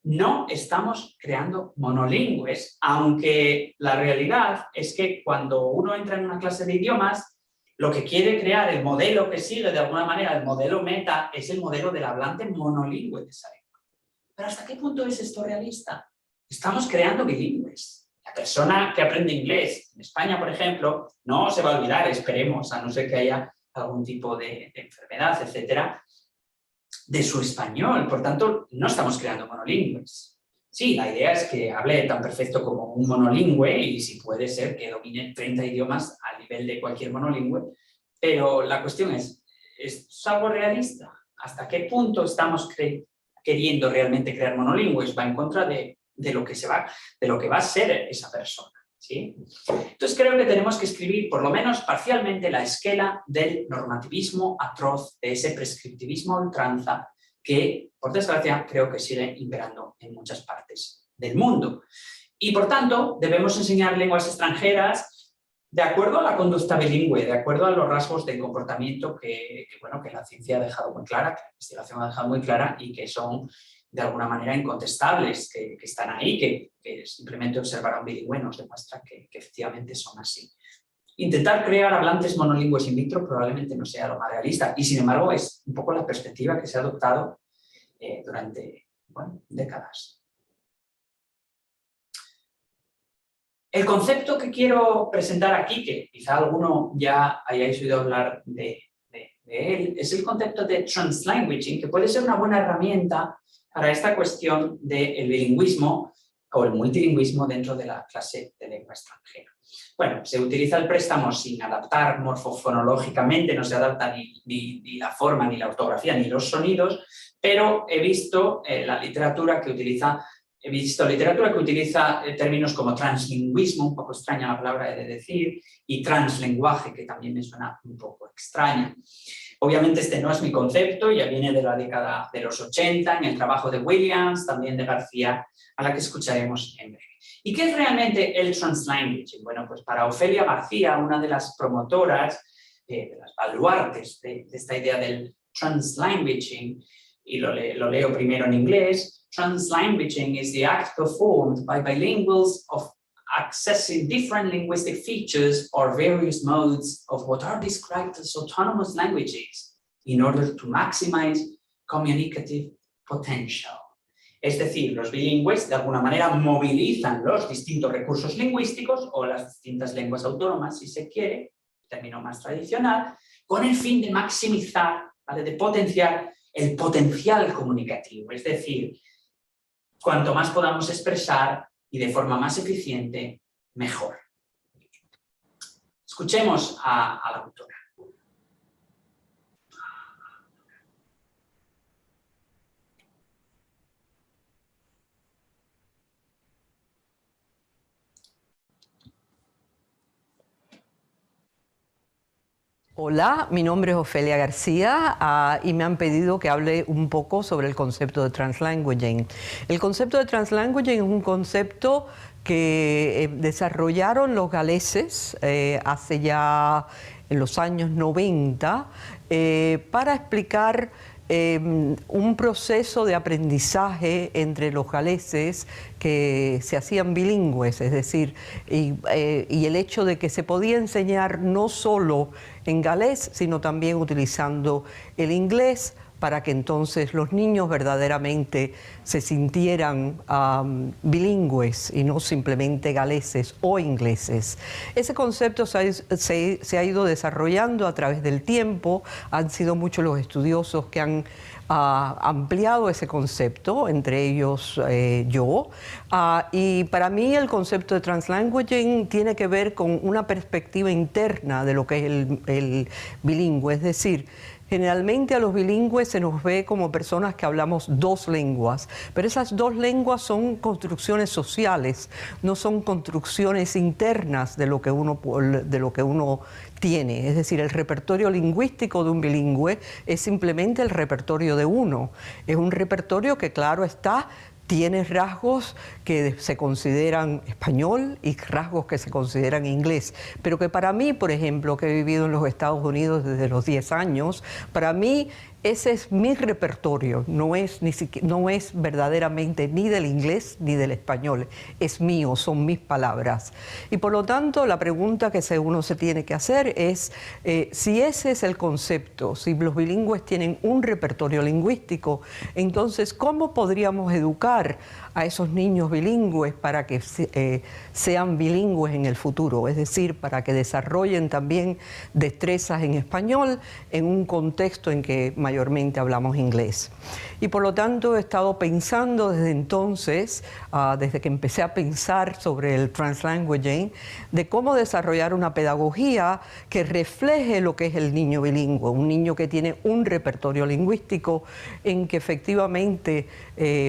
No estamos creando monolingües, aunque la realidad es que cuando uno entra en una clase de idiomas, lo que quiere crear, el modelo que sigue de alguna manera, el modelo meta, es el modelo del hablante monolingüe de esa lengua. Pero ¿hasta qué punto es esto realista? Estamos creando bilingües. La persona que aprende inglés en España, por ejemplo, no se va a olvidar, esperemos, a no ser que haya algún tipo de enfermedad, etcétera, de su español. Por tanto, no estamos creando monolingües. Sí, la idea es que hable tan perfecto como un monolingüe y si puede ser que domine 30 idiomas a nivel de cualquier monolingüe, pero la cuestión ¿es algo realista? ¿Hasta qué punto estamos queriendo realmente crear monolingües? Va en contra de lo que va a ser esa persona. ¿Sí? Entonces creo que tenemos que escribir por lo menos parcialmente la esquela del normativismo atroz, de ese prescriptivismo a ultranza que, por desgracia, creo que sigue imperando en muchas partes del mundo. Y por tanto, debemos enseñar lenguas extranjeras de acuerdo a la conducta bilingüe, de acuerdo a los rasgos de comportamiento que la ciencia ha dejado muy clara, que la investigación ha dejado muy clara y que son de alguna manera incontestables, que están ahí, que simplemente observar a un bilingüe nos demuestra que efectivamente son así. Intentar crear hablantes monolingües in vitro probablemente no sea lo más realista y sin embargo es un poco la perspectiva que se ha adoptado durante décadas. El concepto que quiero presentar aquí, que quizá alguno ya hayáis oído hablar de él, es el concepto de translanguaging, que puede ser una buena herramienta para esta cuestión del bilingüismo o el multilingüismo dentro de la clase de lengua extranjera. Bueno, se utiliza el préstamo sin adaptar morfofonológicamente, no se adapta ni la forma, ni la ortografía, ni los sonidos, pero he visto literatura que utiliza términos como translingüismo, un poco extraña la palabra de decir, y translenguaje, que también me suena un poco extraña. Obviamente este no es mi concepto, ya viene de la década de los 80, en el trabajo de Williams, también de García, a la que escucharemos en breve. ¿Y qué es realmente el translanguaging? Bueno, pues para Ofelia García, una de las promotoras, de las baluartes de esta idea del translanguaging, y lo leo primero en inglés, translanguaging is the act performed by bilinguals of accessing different linguistic features or various modes of what are described as autonomous languages in order to maximize communicative potential. Es decir, los bilingües de alguna manera movilizan los distintos recursos lingüísticos o las distintas lenguas autónomas, si se quiere, término más tradicional, con el fin de maximizar, ¿vale?, de potenciar el potencial comunicativo. Es decir, cuanto más podamos expresar y de forma más eficiente, mejor. Escuchemos a la autora. Hola, mi nombre es Ofelia García y me han pedido que hable un poco sobre el concepto de translanguaging. El concepto de translanguaging es un concepto que desarrollaron los galeses hace ya en los años 90 para explicar un proceso de aprendizaje entre los galeses que se hacían bilingües, es decir, y el hecho de que se podía enseñar no solo en galés, sino también utilizando el inglés, para que entonces los niños verdaderamente se sintieran bilingües y no simplemente galeses o ingleses. Ese concepto se ha ido desarrollando a través del tiempo. Han sido muchos los estudiosos que han ampliado ese concepto, entre ellos yo. Y para mí el concepto de translanguaging tiene que ver con una perspectiva interna de lo que es el bilingüe, es decir, generalmente a los bilingües se nos ve como personas que hablamos dos lenguas, pero esas dos lenguas son construcciones sociales, no son construcciones internas de lo que uno tiene. Es decir, el repertorio lingüístico de un bilingüe es simplemente el repertorio de uno. Es un repertorio que, claro está, tiene rasgos que se consideran español y rasgos que se consideran inglés, pero que para mí, por ejemplo, que he vivido en los Estados Unidos desde los 10 años, para mí ese es mi repertorio, no es verdaderamente ni del inglés ni del español, es mío, son mis palabras. Y por lo tanto, la pregunta que uno se tiene que hacer es si ese es el concepto, si los bilingües tienen un repertorio lingüístico, entonces, ¿cómo podríamos educar a esos niños bilingües para que sean bilingües en el futuro? Es decir, para que desarrollen también destrezas en español en un contexto en que mayormente hablamos inglés. Y por lo tanto he estado pensando desde entonces, desde que empecé a pensar sobre el translanguaging, de cómo desarrollar una pedagogía que refleje lo que es el niño bilingüe, un niño que tiene un repertorio lingüístico en que efectivamente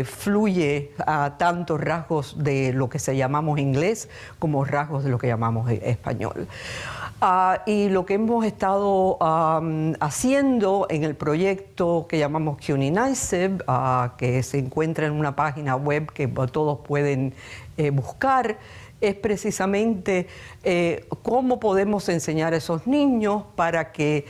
fluye a tantos rasgos de lo que se llamamos inglés como rasgos de lo que llamamos español. Y lo que hemos estado haciendo en el proyecto que llamamos CUNY-NYSEB, que se encuentra en una página web que todos pueden buscar, es precisamente cómo podemos enseñar a esos niños para que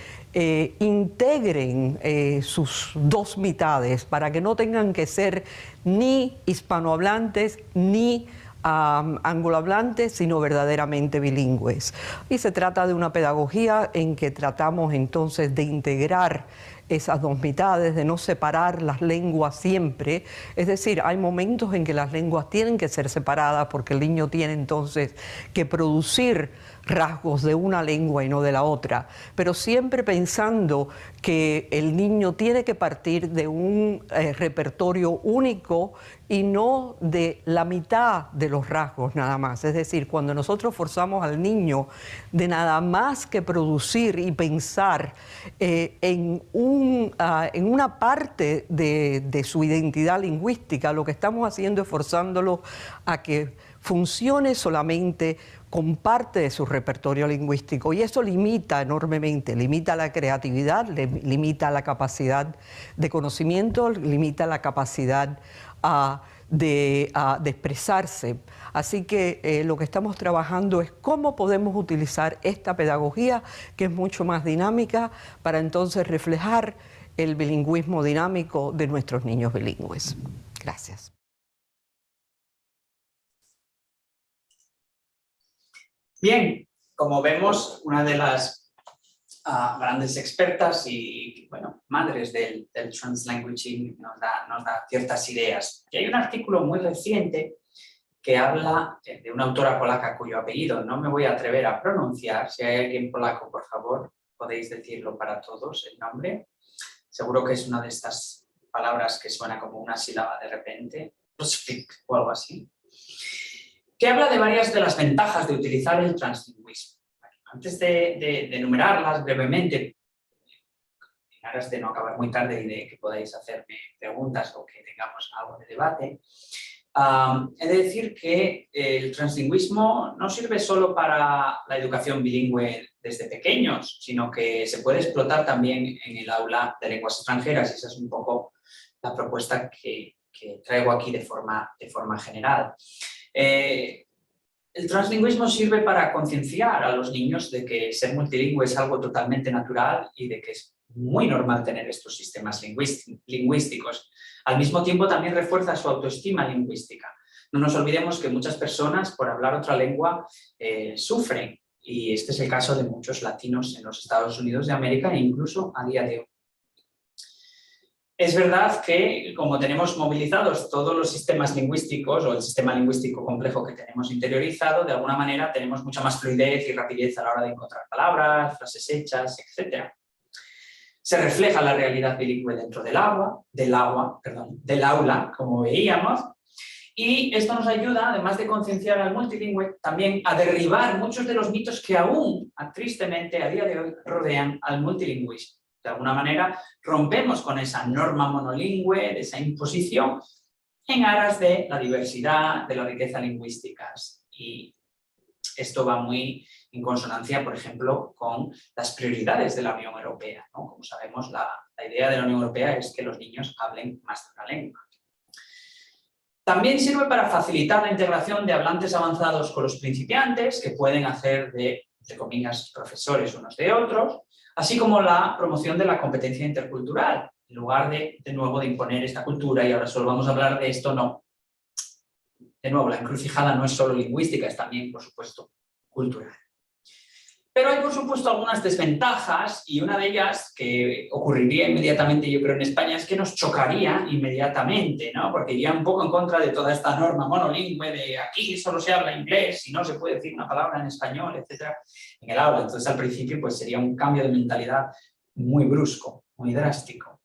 integren sus dos mitades, para que no tengan que ser ni hispanohablantes ni anglohablantes, sino verdaderamente bilingües. Y se trata de una pedagogía en que tratamos entonces de integrar esas dos mitades, de no separar las lenguas siempre. Es decir, hay momentos en que las lenguas tienen que ser separadas porque el niño tiene entonces que producir rasgos de una lengua y no de la otra, pero siempre pensando que el niño tiene que partir de un repertorio único y no de la mitad de los rasgos nada más. Es decir, cuando nosotros forzamos al niño de nada más que producir y pensar en una parte de su identidad lingüística, lo que estamos haciendo es forzándolo a que funcione solamente con parte de su repertorio lingüístico, y eso limita enormemente, limita la creatividad, limita la capacidad de conocimiento, limita la capacidad de expresarse. Así que lo que estamos trabajando es cómo podemos utilizar esta pedagogía, que es mucho más dinámica, para entonces reflejar el bilingüismo dinámico de nuestros niños bilingües. Gracias. Bien, como vemos, una de las grandes expertas y, bueno, madres del translanguaging, nos da ciertas ideas. Y hay un artículo muy reciente que habla de una autora polaca cuyo apellido no me voy a atrever a pronunciar. Si hay alguien polaco, por favor, podéis decirlo para todos el nombre. Seguro que es una de estas palabras que suena como una sílaba de repente, o algo así, que habla de varias de las ventajas de utilizar el translingüismo. Antes de enumerarlas brevemente, en aras de no acabar muy tarde y de que podáis hacerme preguntas o que tengamos algo de debate, he de decir que el translingüismo no sirve solo para la educación bilingüe desde pequeños, sino que se puede explotar también en el aula de lenguas extranjeras, y esa es un poco la propuesta que traigo aquí de forma general. El translingüismo sirve para concienciar a los niños de que ser multilingüe es algo totalmente natural y de que es muy normal tener estos sistemas lingüísticos. Al mismo tiempo también refuerza su autoestima lingüística. No nos olvidemos que muchas personas por hablar otra lengua sufren, y este es el caso de muchos latinos en los Estados Unidos de América e incluso a día de hoy. Es verdad que, como tenemos movilizados todos los sistemas lingüísticos o el sistema lingüístico complejo que tenemos interiorizado, de alguna manera tenemos mucha más fluidez y rapidez a la hora de encontrar palabras, frases hechas, etc. Se refleja la realidad bilingüe dentro del aula, como veíamos, y esto nos ayuda, además de concienciar al multilingüe, también a derribar muchos de los mitos que aún, tristemente, a día de hoy rodean al multilingüismo. De alguna manera, rompemos con esa norma monolingüe, de esa imposición, en aras de la diversidad, de la riqueza lingüística. Y esto va muy en consonancia, por ejemplo, con las prioridades de la Unión Europea, ¿no? Como sabemos, la idea de la Unión Europea es que los niños hablen más de una lengua. También sirve para facilitar la integración de hablantes avanzados con los principiantes, que pueden hacer de, entre comillas, profesores unos de otros, así como la promoción de la competencia intercultural, en lugar de nuevo, de imponer esta cultura y ahora solo vamos a hablar de esto, no. De nuevo, la encrucijada no es solo lingüística, es también, por supuesto, cultural. Pero hay, por supuesto, algunas desventajas, y una de ellas que ocurriría inmediatamente, yo creo, en España, es que nos chocaría inmediatamente, ¿no? Porque iría un poco en contra de toda esta norma monolingüe de aquí solo se habla inglés y no se puede decir una palabra en español, etcétera, en el aula. Entonces, al principio, pues sería un cambio de mentalidad muy brusco, muy drástico.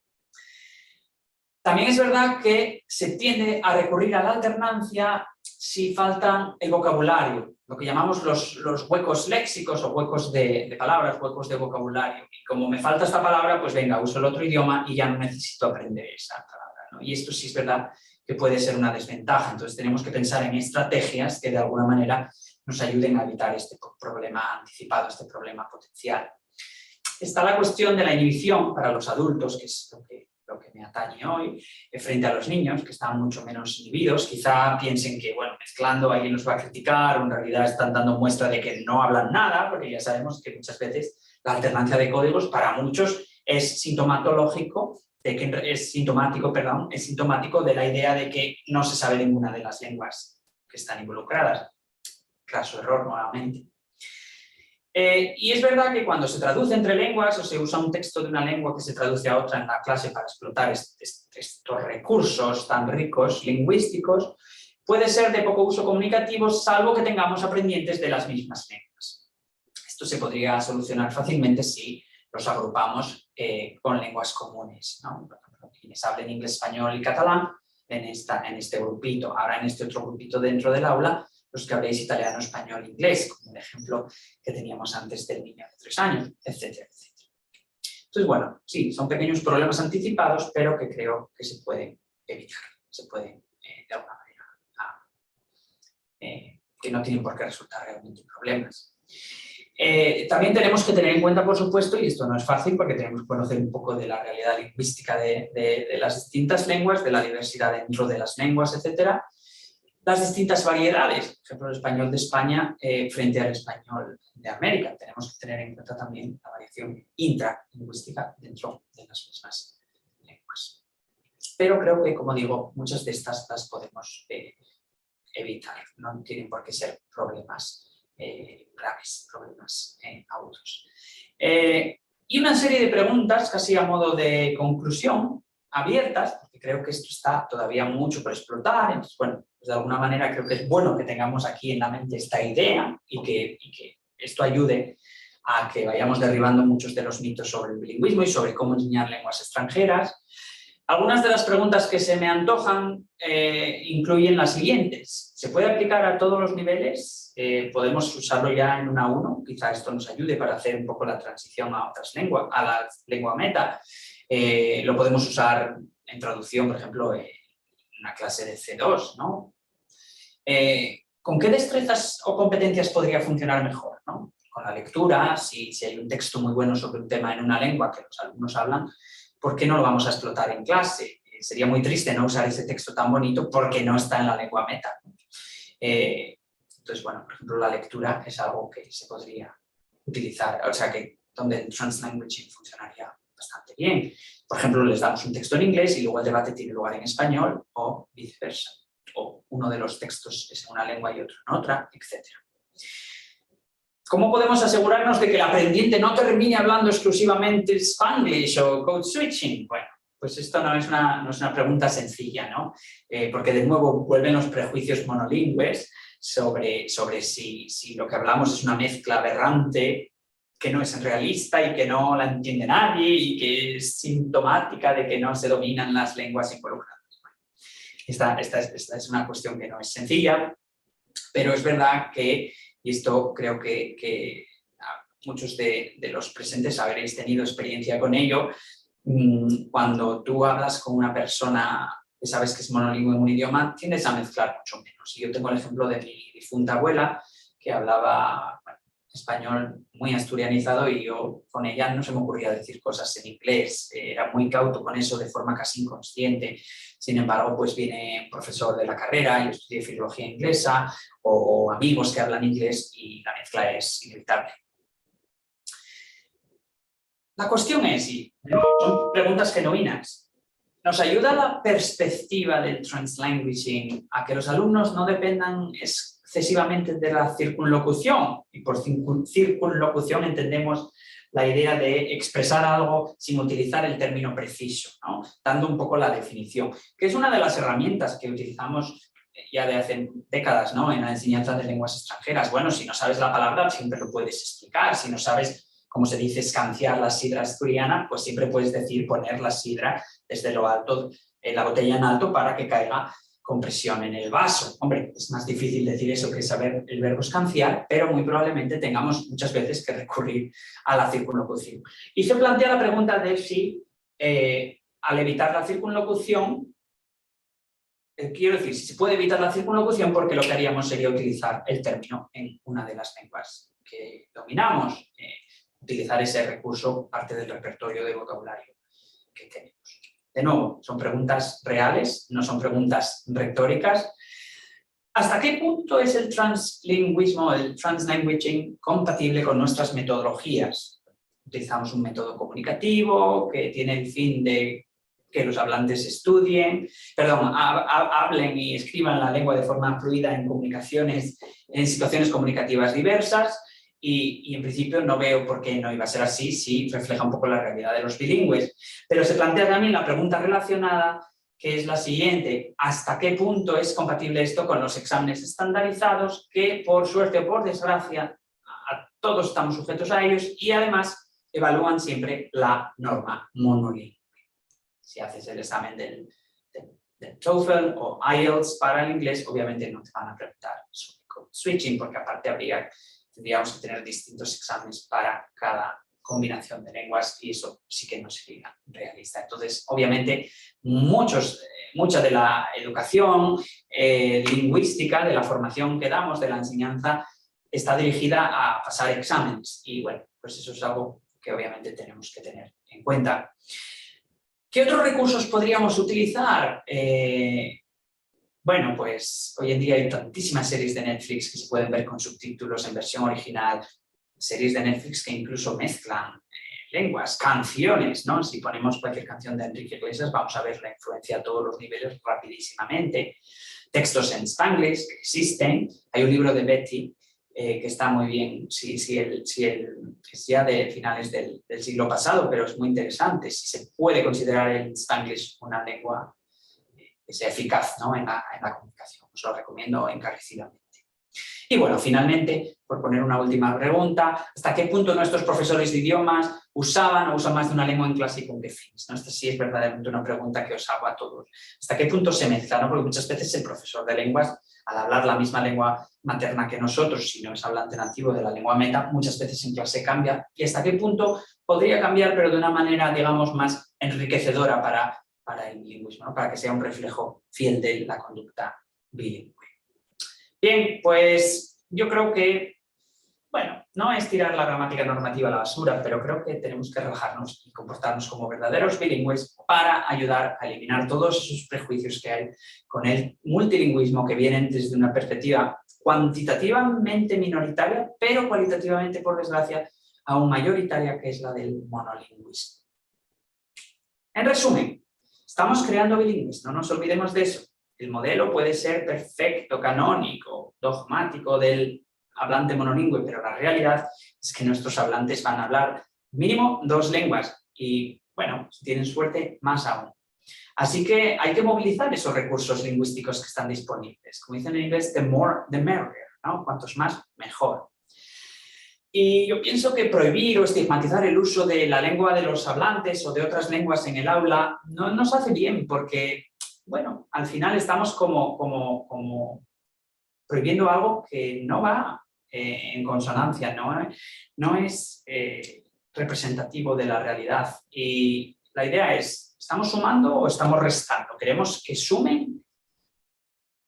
También es verdad que se tiende a recurrir a la alternancia si falta el vocabulario, lo que llamamos los huecos léxicos o huecos de palabras, huecos de vocabulario. Y como me falta esta palabra, pues venga, uso el otro idioma y ya no necesito aprender esa palabra, ¿no? Y esto sí es verdad que puede ser una desventaja. Entonces tenemos que pensar en estrategias que de alguna manera nos ayuden a evitar este problema anticipado, este problema potencial. Está la cuestión de la inhibición para los adultos, que es lo que me atañe hoy, frente a los niños, que están mucho menos inhibidos. Quizá piensen que, bueno, mezclando alguien los va a criticar, o en realidad están dando muestra de que no hablan nada, porque ya sabemos que muchas veces la alternancia de códigos para muchos es sintomático de la idea de que no se sabe ninguna de las lenguas que están involucradas. Caso error, nuevamente. Y es verdad que cuando se traduce entre lenguas o se usa un texto de una lengua que se traduce a otra en la clase para explotar estos recursos tan ricos lingüísticos, puede ser de poco uso comunicativo, salvo que tengamos aprendientes de las mismas lenguas. Esto se podría solucionar fácilmente si los agrupamos con lenguas comunes, ¿no? Por ejemplo, quienes hablen inglés, español y catalán en este grupito. Ahora en este otro grupito dentro del aula, los que habléis italiano, español, inglés, como el ejemplo que teníamos antes del niño de 3 años, etcétera, etcétera. Entonces, bueno, sí, son pequeños problemas anticipados, pero que creo que se pueden evitar, se pueden, de alguna manera, que no tienen por qué resultar realmente problemas. También tenemos que tener en cuenta, por supuesto, y esto no es fácil porque tenemos que conocer un poco de la realidad lingüística de las distintas lenguas, de la diversidad dentro de las lenguas, etcétera, las distintas variedades, por ejemplo, el español de España frente al español de América. Tenemos que tener en cuenta también la variación intralingüística dentro de las mismas lenguas. Pero creo que, como digo, muchas de estas las podemos evitar. No tienen por qué ser problemas graves, problemas agudos. Y una serie de preguntas, casi a modo de conclusión, abiertas, porque creo que esto está todavía mucho por explotar. Entonces, bueno, pues de alguna manera creo que es bueno que tengamos aquí en la mente esta idea y que esto ayude a que vayamos derribando muchos de los mitos sobre el bilingüismo y sobre cómo enseñar lenguas extranjeras. Algunas de las preguntas que se me antojan incluyen las siguientes. ¿Se puede aplicar a todos los niveles? ¿Podemos usarlo ya en una A1? Quizá esto nos ayude para hacer un poco la transición a otras lenguas, a la lengua meta. Lo podemos usar en traducción, por ejemplo, en una clase de C2, ¿no? ¿Con qué destrezas o competencias podría funcionar mejor, ¿no? Con la lectura, si hay un texto muy bueno sobre un tema en una lengua que los alumnos hablan, ¿por qué no lo vamos a explotar en clase? Sería muy triste no usar ese texto tan bonito porque no está en la lengua meta. Entonces, bueno, por ejemplo, la lectura es algo que se podría utilizar, o sea, que donde el translanguaging funcionaría bastante bien. Por ejemplo, les damos un texto en inglés y luego el debate tiene lugar en español o viceversa. O uno de los textos es en una lengua y otro en otra, etc. ¿Cómo podemos asegurarnos de que el aprendiente no termine hablando exclusivamente Spanglish o code switching? Bueno, pues esto no es una pregunta sencilla, ¿no? Porque de nuevo vuelven los prejuicios monolingües sobre si lo que hablamos es una mezcla aberrante que no es realista y que no la entiende nadie y que es sintomática de que no se dominan las lenguas involucradas. Esta es una cuestión que no es sencilla, pero es verdad que, y esto creo que muchos de los presentes habréis tenido experiencia con ello, cuando tú hablas con una persona que sabes que es monolingüe en un idioma, tiendes a mezclar mucho menos. Y yo tengo el ejemplo de mi difunta abuela, que hablaba español muy asturianizado y yo con ella no se me ocurría decir cosas en inglés, era muy cauto con eso de forma casi inconsciente. Sin embargo, pues viene un profesor de la carrera, yo estudié filología inglesa, o amigos que hablan inglés y la mezcla es inevitable. La cuestión es, y son preguntas genuinas, ¿nos ayuda la perspectiva del translanguaging a que los alumnos no dependan excesivamente de la circunlocución? Y por circunlocución entendemos la idea de expresar algo sin utilizar el término preciso, ¿no? Dando un poco la definición, que es una de las herramientas que utilizamos ya de hace décadas, ¿no? En la enseñanza de lenguas extranjeras. Bueno, si no sabes la palabra, siempre lo puedes explicar. Si no sabes cómo se dice escanciar la sidra asturiana, pues siempre puedes decir poner la sidra desde lo alto, la botella en alto para que caiga con presión en el vaso. Hombre, es más difícil decir eso que saber el verbo escanciar, pero muy probablemente tengamos muchas veces que recurrir a la circunlocución. Y se plantea la pregunta de si al evitar la circunlocución, quiero decir, si se puede evitar la circunlocución, porque lo que haríamos sería utilizar el término en una de las lenguas que dominamos, utilizar ese recurso, parte del repertorio de vocabulario que tenemos. De nuevo, son preguntas reales, no son preguntas retóricas. ¿Hasta qué punto es el translingüismo, el translanguaging, compatible con nuestras metodologías? Utilizamos un método comunicativo que tiene el fin de que los hablantes hablen y escriban la lengua de forma fluida en comunicaciones, en situaciones comunicativas diversas. Y en principio no veo por qué no iba a ser así, si refleja un poco la realidad de los bilingües. Pero se plantea también la pregunta relacionada, que es la siguiente: ¿hasta qué punto es compatible esto con los exámenes estandarizados, que por suerte o por desgracia todos estamos sujetos a ellos y además evalúan siempre la norma monolingüe? Si haces el examen del TOEFL o IELTS para el inglés, obviamente no te van a preguntar sobre code switching, porque aparte tendríamos que tener distintos exámenes para cada combinación de lenguas y eso sí que no sería realista. Entonces, obviamente, mucha de la educación lingüística, de la formación que damos, de la enseñanza, está dirigida a pasar exámenes. Y bueno, pues eso es algo que obviamente tenemos que tener en cuenta. ¿Qué otros recursos podríamos utilizar? Bueno, pues hoy en día hay tantísimas series de Netflix que se pueden ver con subtítulos en versión original, series de Netflix que incluso mezclan lenguas, canciones, ¿no? Si ponemos cualquier canción de Enrique Iglesias vamos a ver la influencia a todos los niveles rapidísimamente. Textos en Spanglish que existen. Hay un libro de Betty que está muy bien, es ya de finales del siglo pasado, pero es muy interesante, si se puede considerar el Spanglish una lengua que sea eficaz, ¿no?, en la comunicación. Os lo recomiendo encarecidamente. Y bueno, finalmente, por poner una última pregunta, ¿hasta qué punto nuestros profesores de idiomas usaban o usan más de una lengua en clase y con qué fines? ¿No? Esta sí es verdaderamente una pregunta que os hago a todos. ¿Hasta qué punto se mezcla? ¿No? Porque muchas veces el profesor de lenguas, al hablar la misma lengua materna que nosotros, si no es hablante nativo de la lengua meta, muchas veces en clase cambia. ¿Y hasta qué punto podría cambiar, pero de una manera, digamos, más enriquecedora para el bilingüismo, ¿no?, para que sea un reflejo fiel de la conducta bilingüe? Bien, pues yo creo que, bueno, no es tirar la gramática normativa a la basura, pero creo que tenemos que relajarnos y comportarnos como verdaderos bilingües para ayudar a eliminar todos esos prejuicios que hay con el multilingüismo, que vienen desde una perspectiva cuantitativamente minoritaria, pero cualitativamente, por desgracia, aún mayoritaria, que es la del monolingüismo. En resumen, estamos creando bilingües, no nos olvidemos de eso. El modelo puede ser perfecto, canónico, dogmático del hablante monolingüe, pero la realidad es que nuestros hablantes van a hablar mínimo 2 lenguas y, bueno, si tienen suerte, más aún. Así que hay que movilizar esos recursos lingüísticos que están disponibles. Como dicen en inglés, the more, the merrier, ¿no? Cuantos más, mejor. Y yo pienso que prohibir o estigmatizar el uso de la lengua de los hablantes o de otras lenguas en el aula no nos hace bien, porque, bueno, al final estamos como prohibiendo algo que no va en consonancia, no es representativo de la realidad. Y la idea es, ¿estamos sumando o estamos restando? ¿Queremos que sumen,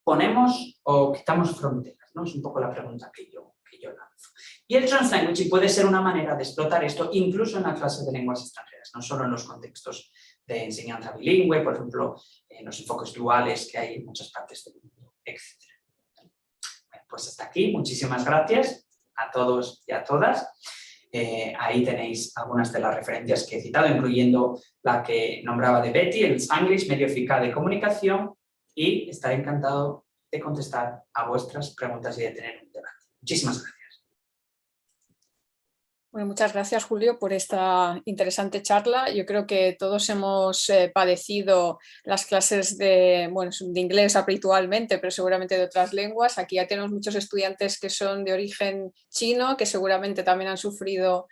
ponemos o quitamos fronteras? ¿No? Es un poco la pregunta que yo lanzo. Y el translanguaging puede ser una manera de explotar esto incluso en la clase de lenguas extranjeras, no solo en los contextos de enseñanza bilingüe, por ejemplo, en los enfoques duales que hay en muchas partes del mundo, etc. Bueno, pues hasta aquí, muchísimas gracias a todos y a todas. Ahí tenéis algunas de las referencias que he citado, incluyendo la que nombraba de Betty, el Spanglish, medio eficaz de comunicación, y estaré encantado de contestar a vuestras preguntas y de tener un debate. Muchísimas gracias. Bueno, muchas gracias, Julio, por esta interesante charla. Yo creo que todos hemos padecido las clases de inglés habitualmente, pero seguramente de otras lenguas. Aquí ya tenemos muchos estudiantes que son de origen chino, que seguramente también han sufrido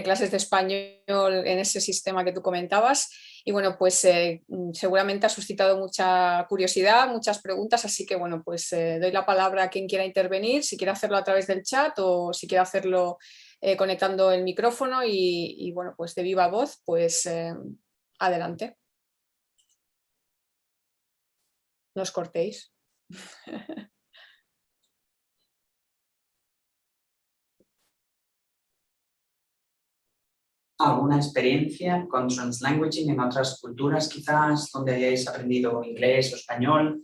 clases de español en ese sistema que tú comentabas. Y bueno, pues seguramente ha suscitado mucha curiosidad, muchas preguntas, así que bueno, pues doy la palabra a quien quiera intervenir, si quiere hacerlo a través del chat o si quiere hacerlo conectando el micrófono y bueno, pues de viva voz, pues adelante. No os cortéis. ¿Alguna experiencia con translanguaging en otras culturas quizás, donde hayáis aprendido inglés o español?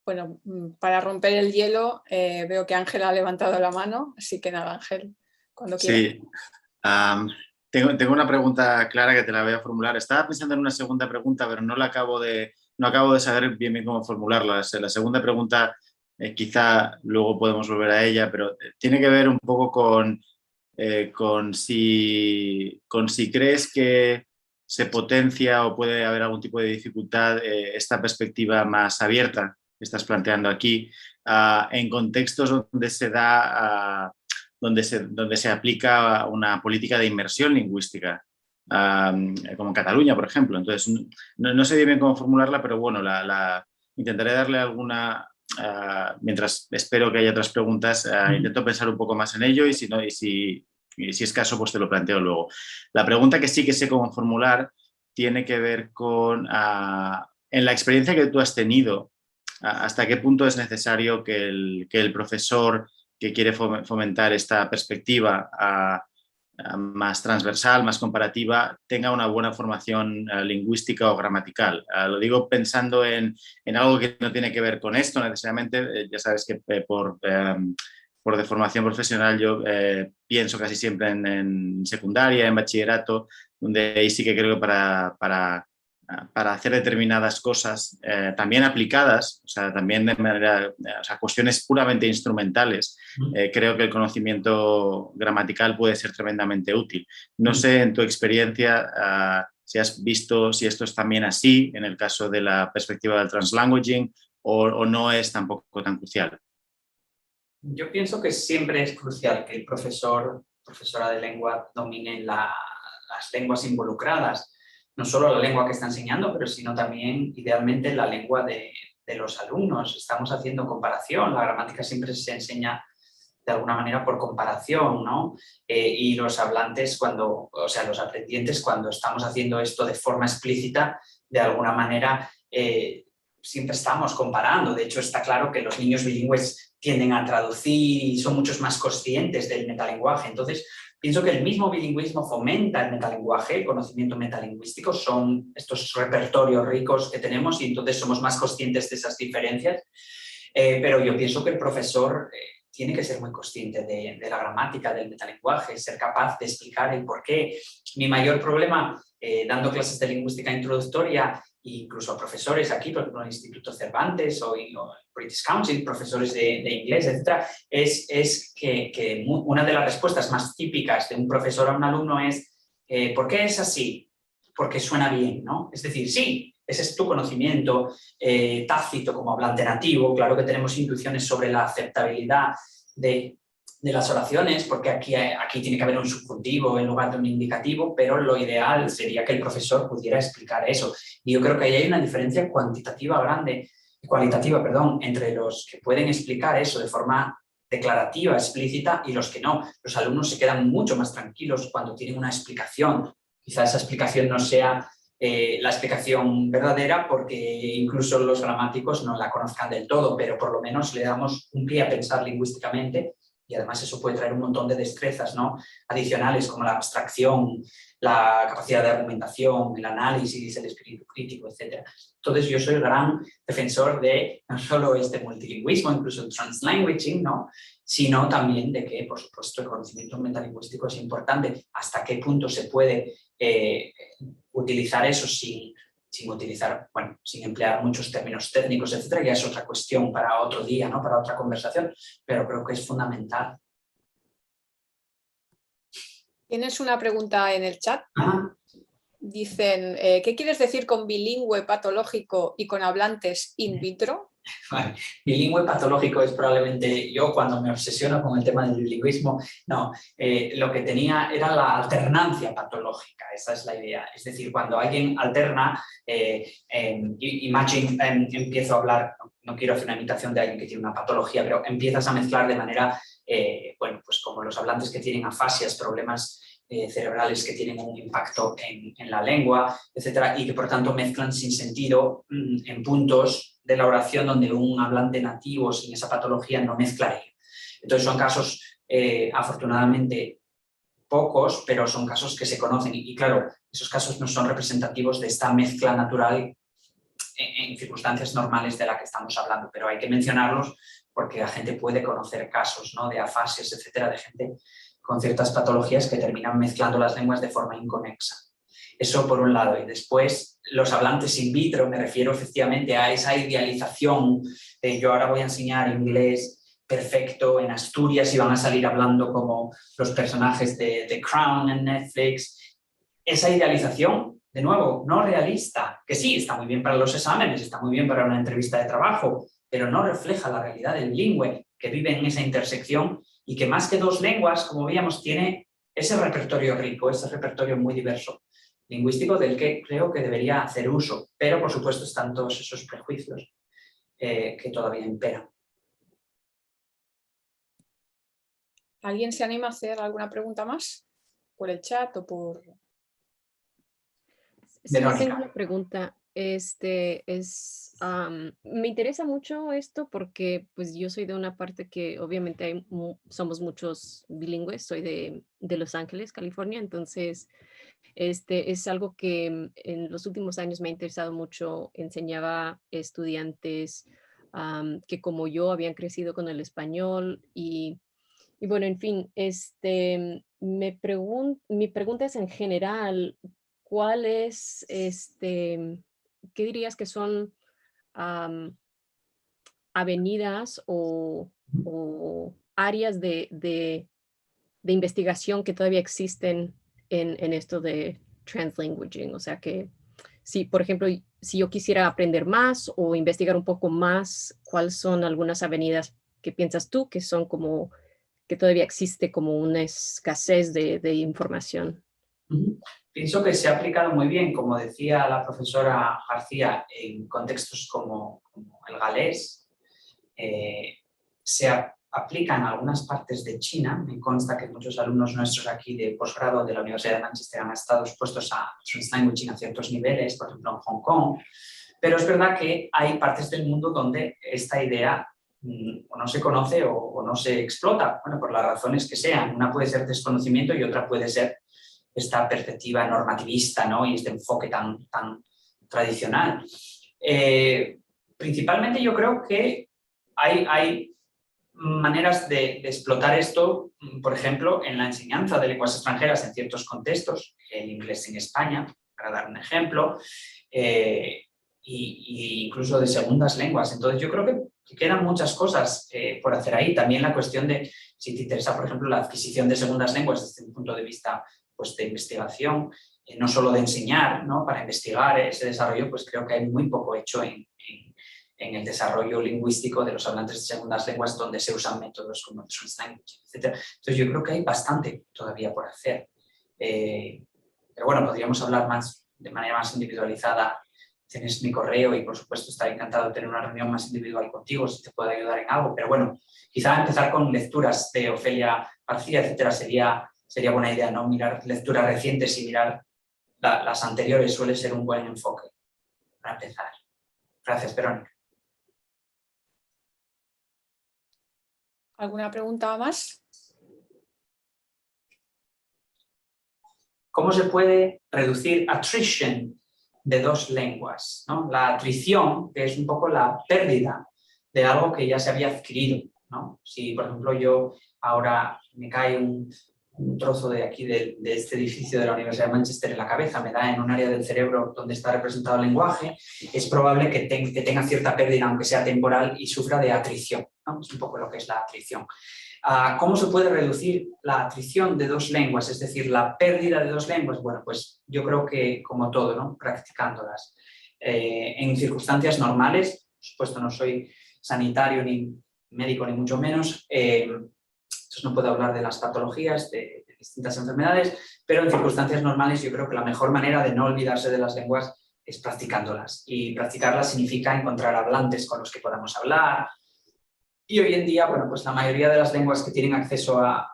Bueno, para romper el hielo, veo que Ángel ha levantado la mano, así que nada, Ángel, cuando quieras. Sí, tengo una pregunta clara que te la voy a formular. Estaba pensando en una segunda pregunta, pero no acabo de saber bien cómo formularla. La segunda pregunta, quizá luego podemos volver a ella, pero tiene que ver un poco con si crees que se potencia o puede haber algún tipo de dificultad esta perspectiva más abierta que estás planteando aquí en contextos donde se da... donde se aplica una política de inmersión lingüística, como en Cataluña, por ejemplo. Entonces, no sé bien cómo formularla, pero bueno, intentaré darle alguna... mientras espero que haya otras preguntas, intento pensar un poco más en ello y si es caso, pues te lo planteo luego. La pregunta que sí que sé cómo formular tiene que ver con, en la experiencia que tú has tenido, hasta qué punto es necesario que el profesor que quiere fomentar esta perspectiva más transversal, más comparativa, tenga una buena formación lingüística o gramatical. Lo digo pensando en algo que no tiene que ver con esto necesariamente. Ya sabes que por de formación profesional yo pienso casi siempre en secundaria, en bachillerato, donde ahí sí que creo que para para hacer determinadas cosas, también aplicadas, o sea, también de manera, o sea, cuestiones puramente instrumentales, creo que el conocimiento gramatical puede ser tremendamente útil. No sé, en tu experiencia, si has visto si esto es también así en el caso de la perspectiva del translanguaging o no es tampoco tan crucial. Yo pienso que siempre es crucial que el profesora de lengua domine las lenguas involucradas, no solo la lengua que está enseñando, pero sino también, idealmente, la lengua de los alumnos. Estamos haciendo comparación, la gramática siempre se enseña de alguna manera por comparación, ¿no? Y los hablantes, los aprendientes, cuando estamos haciendo esto de forma explícita, de alguna manera siempre estamos comparando. De hecho, está claro que los niños bilingües tienden a traducir y son muchos más conscientes del metalenguaje. Entonces, pienso que el mismo bilingüismo fomenta el metalenguaje, el conocimiento metalingüístico, son estos repertorios ricos que tenemos y entonces somos más conscientes de esas diferencias. Pero yo pienso que el profesor tiene que ser muy consciente de la gramática, del metalenguaje, ser capaz de explicar el por qué. Mi mayor problema dando clases de lingüística introductoria, incluso a profesores aquí, por ejemplo, en el Instituto Cervantes o British Council, profesores de inglés, etc., es que una de las respuestas más típicas de un profesor a un alumno es ¿por qué es así? Porque suena bien, ¿no? Es decir, sí, ese es tu conocimiento tácito como hablante nativo. Claro que tenemos intuiciones sobre la aceptabilidad de las oraciones, porque aquí tiene que haber un subjuntivo en lugar de un indicativo, pero lo ideal sería que el profesor pudiera explicar eso. Y yo creo que ahí hay una diferencia cualitativa, entre los que pueden explicar eso de forma declarativa, explícita, y los que no. Los alumnos se quedan mucho más tranquilos cuando tienen una explicación. Quizá esa explicación no sea la explicación verdadera, porque incluso los gramáticos no la conozcan del todo, pero por lo menos le damos un pie a pensar lingüísticamente. Y además eso puede traer un montón de destrezas, ¿no?, adicionales, como la abstracción, la capacidad de argumentación, el análisis, el espíritu crítico, etc. Entonces yo soy el gran defensor de no solo este multilingüismo, incluso el translanguaging, ¿no?, sino también de que, por supuesto, el conocimiento metalingüístico es importante. Hasta qué punto se puede utilizar eso sin emplear muchos términos técnicos, etcétera, ya es otra cuestión para otro día, ¿no?, para otra conversación, pero creo que es fundamental. Tienes una pregunta en el chat. Ajá. Dicen, ¿qué quieres decir con bilingüe patológico y con hablantes in vitro? Vale. Bilingüe patológico es probablemente yo, cuando me obsesiono con el tema del bilingüismo, lo que tenía era la alternancia patológica, esa es la idea. Es decir, cuando alguien alterna, empiezo a hablar, no quiero hacer una imitación de alguien que tiene una patología, pero empiezas a mezclar de manera, pues como los hablantes que tienen afasias, problemas cerebrales que tienen un impacto en la lengua, etcétera, y que por tanto mezclan sin sentido en puntos de la oración donde un hablante nativo sin esa patología no mezclaría. Entonces son casos, afortunadamente, pocos, pero son casos que se conocen y claro, esos casos no son representativos de esta mezcla natural en circunstancias normales de la que estamos hablando, pero hay que mencionarlos porque la gente puede conocer casos, ¿no?, de afasias, etcétera, de gente con ciertas patologías que terminan mezclando las lenguas de forma inconexa. Eso por un lado. Y después, los hablantes in vitro, me refiero efectivamente a esa idealización de yo ahora voy a enseñar inglés perfecto en Asturias y van a salir hablando como los personajes de The Crown en Netflix. Esa idealización, de nuevo, no realista, que sí, está muy bien para los exámenes, está muy bien para una entrevista de trabajo, pero no refleja la realidad del bilingüe que vive en esa intersección y que más que dos lenguas, como veíamos, tiene ese repertorio rico, ese repertorio muy diverso lingüístico del que creo que debería hacer uso, pero por supuesto están todos esos prejuicios que todavía imperan. ¿Alguien se anima a hacer alguna pregunta más? ¿Por el chat o por...? Sí, yo tengo una pregunta. Me interesa mucho esto porque pues yo soy de una parte que obviamente somos muchos bilingües, soy de Los Ángeles, California, entonces es algo que en los últimos años me ha interesado mucho. Enseñaba estudiantes que como yo habían crecido con el español y bueno, en fin, mi pregunta es en general, ¿cuál es, qué dirías que son avenidas o áreas de investigación que todavía existen en esto de translanguaging? O sea que, si, por ejemplo, si yo quisiera aprender más o investigar un poco más, ¿cuáles son algunas avenidas que piensas tú que son como, que todavía existe como una escasez de información? Pienso que se ha aplicado muy bien, como decía la profesora García, en contextos como el galés. Se aplica en algunas partes de China. Me consta que muchos alumnos nuestros aquí de posgrado de la Universidad de Manchester han estado expuestos a translanguaging a ciertos niveles, por ejemplo en Hong Kong. Pero es verdad que hay partes del mundo donde esta idea o no se conoce o no se explota, bueno, por las razones que sean. Una puede ser desconocimiento y otra puede ser esta perspectiva normativista, ¿no? Y este enfoque tan tradicional. Principalmente yo creo que hay maneras de explotar esto, por ejemplo, en la enseñanza de lenguas extranjeras en ciertos contextos, el inglés en España, para dar un ejemplo, y incluso de segundas lenguas. Entonces yo creo que quedan muchas cosas por hacer ahí. También la cuestión de si te interesa, por ejemplo, la adquisición de segundas lenguas desde un punto de vista pues, de investigación, no solo de enseñar, ¿no? Para investigar ese desarrollo, pues creo que hay muy poco hecho en el desarrollo lingüístico de los hablantes de segundas lenguas donde se usan métodos como translanguaging, etc. Entonces yo creo que hay bastante todavía por hacer. Pero bueno, podríamos hablar más de manera más individualizada. Tienes mi correo y por supuesto estaré encantado de tener una reunión más individual contigo si te puedo ayudar en algo. Pero bueno, quizá empezar con lecturas de Ofelia García, etcétera, sería buena idea, ¿no? Mirar lecturas recientes y mirar las anteriores suele ser un buen enfoque para empezar. Gracias, Verónica. ¿Alguna pregunta más? ¿Cómo se puede reducir attrition de dos lenguas, ¿no? La atrición, que es un poco la pérdida de algo que ya se había adquirido, ¿no? Si, por ejemplo, yo ahora me cae un trozo de aquí de este edificio de la Universidad de Manchester en la cabeza, me da en un área del cerebro donde está representado el lenguaje, es probable que tenga cierta pérdida, aunque sea temporal, y sufra de atrición, ¿no? Es un poco lo que es la atrición. ¿Cómo se puede reducir la atrición de dos lenguas, es decir, la pérdida de dos lenguas? Bueno, pues yo creo que como todo, ¿no? Practicándolas. En circunstancias normales, por supuesto no soy sanitario ni médico ni mucho menos, entonces no puedo hablar de las patologías, de distintas enfermedades, pero en circunstancias normales yo creo que la mejor manera de no olvidarse de las lenguas es practicándolas. Y practicarlas significa encontrar hablantes con los que podamos hablar. Y hoy en día, bueno, pues la mayoría de las lenguas que tienen acceso a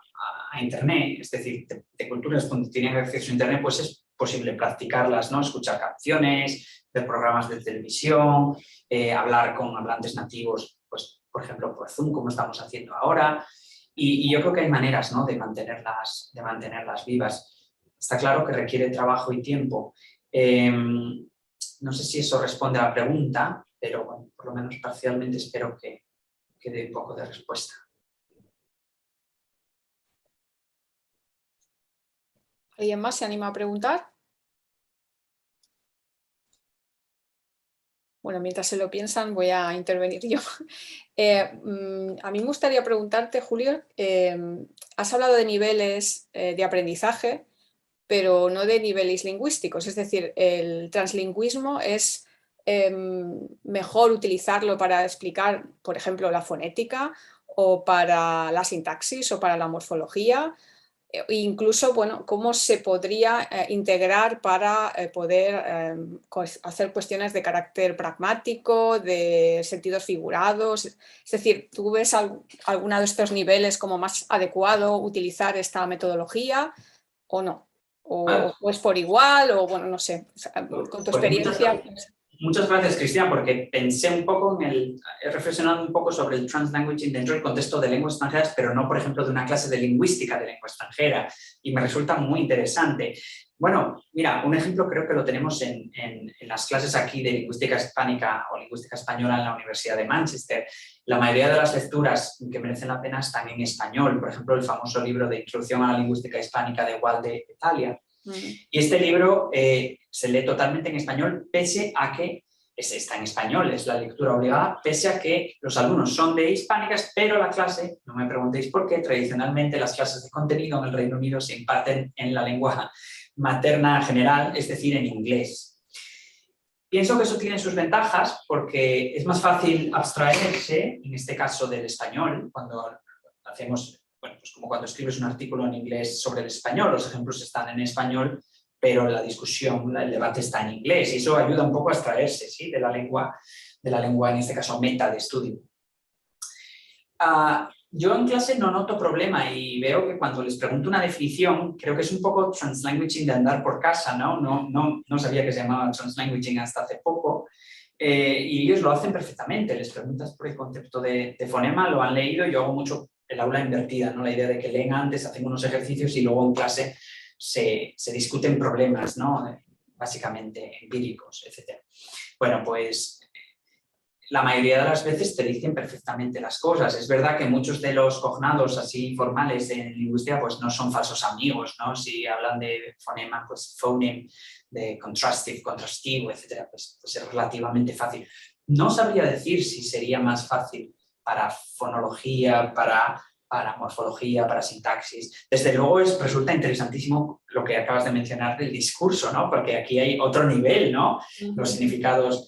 Internet, es decir, de culturas donde tienen acceso a Internet, pues es posible practicarlas, ¿no? Escuchar canciones, ver programas de televisión, hablar con hablantes nativos, pues por ejemplo por Zoom, como estamos haciendo ahora. Y yo creo que hay maneras, ¿no? de mantenerlas vivas. Está claro que requiere trabajo y tiempo. No sé si eso responde a la pregunta, pero bueno, por lo menos parcialmente espero que dé un poco de respuesta. ¿Alguien más se anima a preguntar? Bueno, mientras se lo piensan voy a intervenir yo. A mí me gustaría preguntarte, Julio, has hablado de niveles de aprendizaje, pero no de niveles lingüísticos. Es decir, el translingüismo es mejor utilizarlo para explicar, por ejemplo, la fonética o para la sintaxis o para la morfología. Incluso, bueno, cómo se podría integrar para poder hacer cuestiones de carácter pragmático, de sentidos figurados. Es decir, ¿tú ves alguno de estos niveles como más adecuado utilizar esta metodología o no? ¿O es por igual? O bueno, no sé, con tu experiencia. Muchas gracias, Cristina, porque pensé un poco he reflexionado un poco sobre el translanguaging dentro del contexto de lenguas extranjeras, pero no, por ejemplo, de una clase de lingüística de lengua extranjera, y me resulta muy interesante. Bueno, mira, un ejemplo creo que lo tenemos en las clases aquí de lingüística hispánica o lingüística española en la Universidad de Manchester. La mayoría de las lecturas que merecen la pena están en español, por ejemplo, el famoso libro de Introducción a la lingüística hispánica de Walde Italia, Y este libro se lee totalmente en español, pese a que está en español, es la lectura obligada, pese a que los alumnos son de hispánicas, pero la clase, no me preguntéis por qué, tradicionalmente las clases de contenido en el Reino Unido se imparten en la lengua materna general, es decir, en inglés. Pienso que eso tiene sus ventajas porque es más fácil abstraerse, en este caso del español, cuando hacemos, bueno, pues como cuando escribes un artículo en inglés sobre el español, los ejemplos están en español, pero la discusión, el debate está en inglés y eso ayuda un poco a abstraerse, ¿sí? de la lengua, en este caso meta de estudio. Yo en clase no noto problema y veo que cuando les pregunto una definición, creo que es un poco translanguaging de andar por casa, ¿no? No sabía que se llamaba translanguaging hasta hace poco. Y ellos lo hacen perfectamente. Les preguntas por el concepto de fonema, lo han leído. Yo hago mucho el aula invertida, ¿no? La idea de que leen antes, hacen unos ejercicios y luego en clase se discuten problemas, ¿no? Básicamente empíricos, etc. Bueno, pues la mayoría de las veces te dicen perfectamente las cosas. Es verdad que muchos de los cognados así formales en lingüística pues no son falsos amigos, ¿no? Si hablan de fonema, pues phoneme, de contrastive, contrastivo, etc. Pues es relativamente fácil. No sabría decir si sería más fácil para fonología, para morfología, para sintaxis. Desde luego resulta interesantísimo lo que acabas de mencionar del discurso, ¿no? Porque aquí hay otro nivel, ¿no? Los significados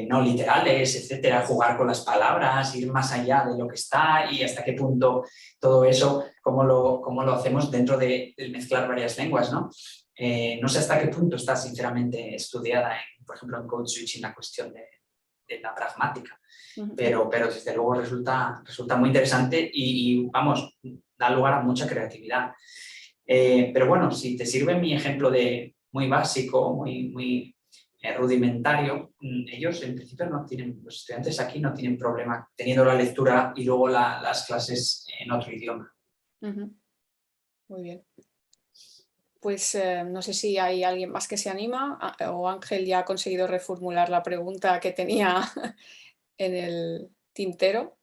no literales, etcétera, jugar con las palabras, ir más allá de lo que está y hasta qué punto todo eso, cómo lo hacemos dentro del mezclar varias lenguas, ¿no? No sé hasta qué punto está sinceramente estudiada, por ejemplo, en Code Switching la cuestión de la pragmática, pero desde luego resulta muy interesante y vamos, da lugar a mucha creatividad. Pero bueno, si te sirve mi ejemplo de muy básico, muy rudimentario, ellos en principio los estudiantes aquí no tienen problema teniendo la lectura y luego las clases en otro idioma. Muy bien. Pues no sé si hay alguien más que se anima o Ángel ya ha conseguido reformular la pregunta que tenía en el tintero.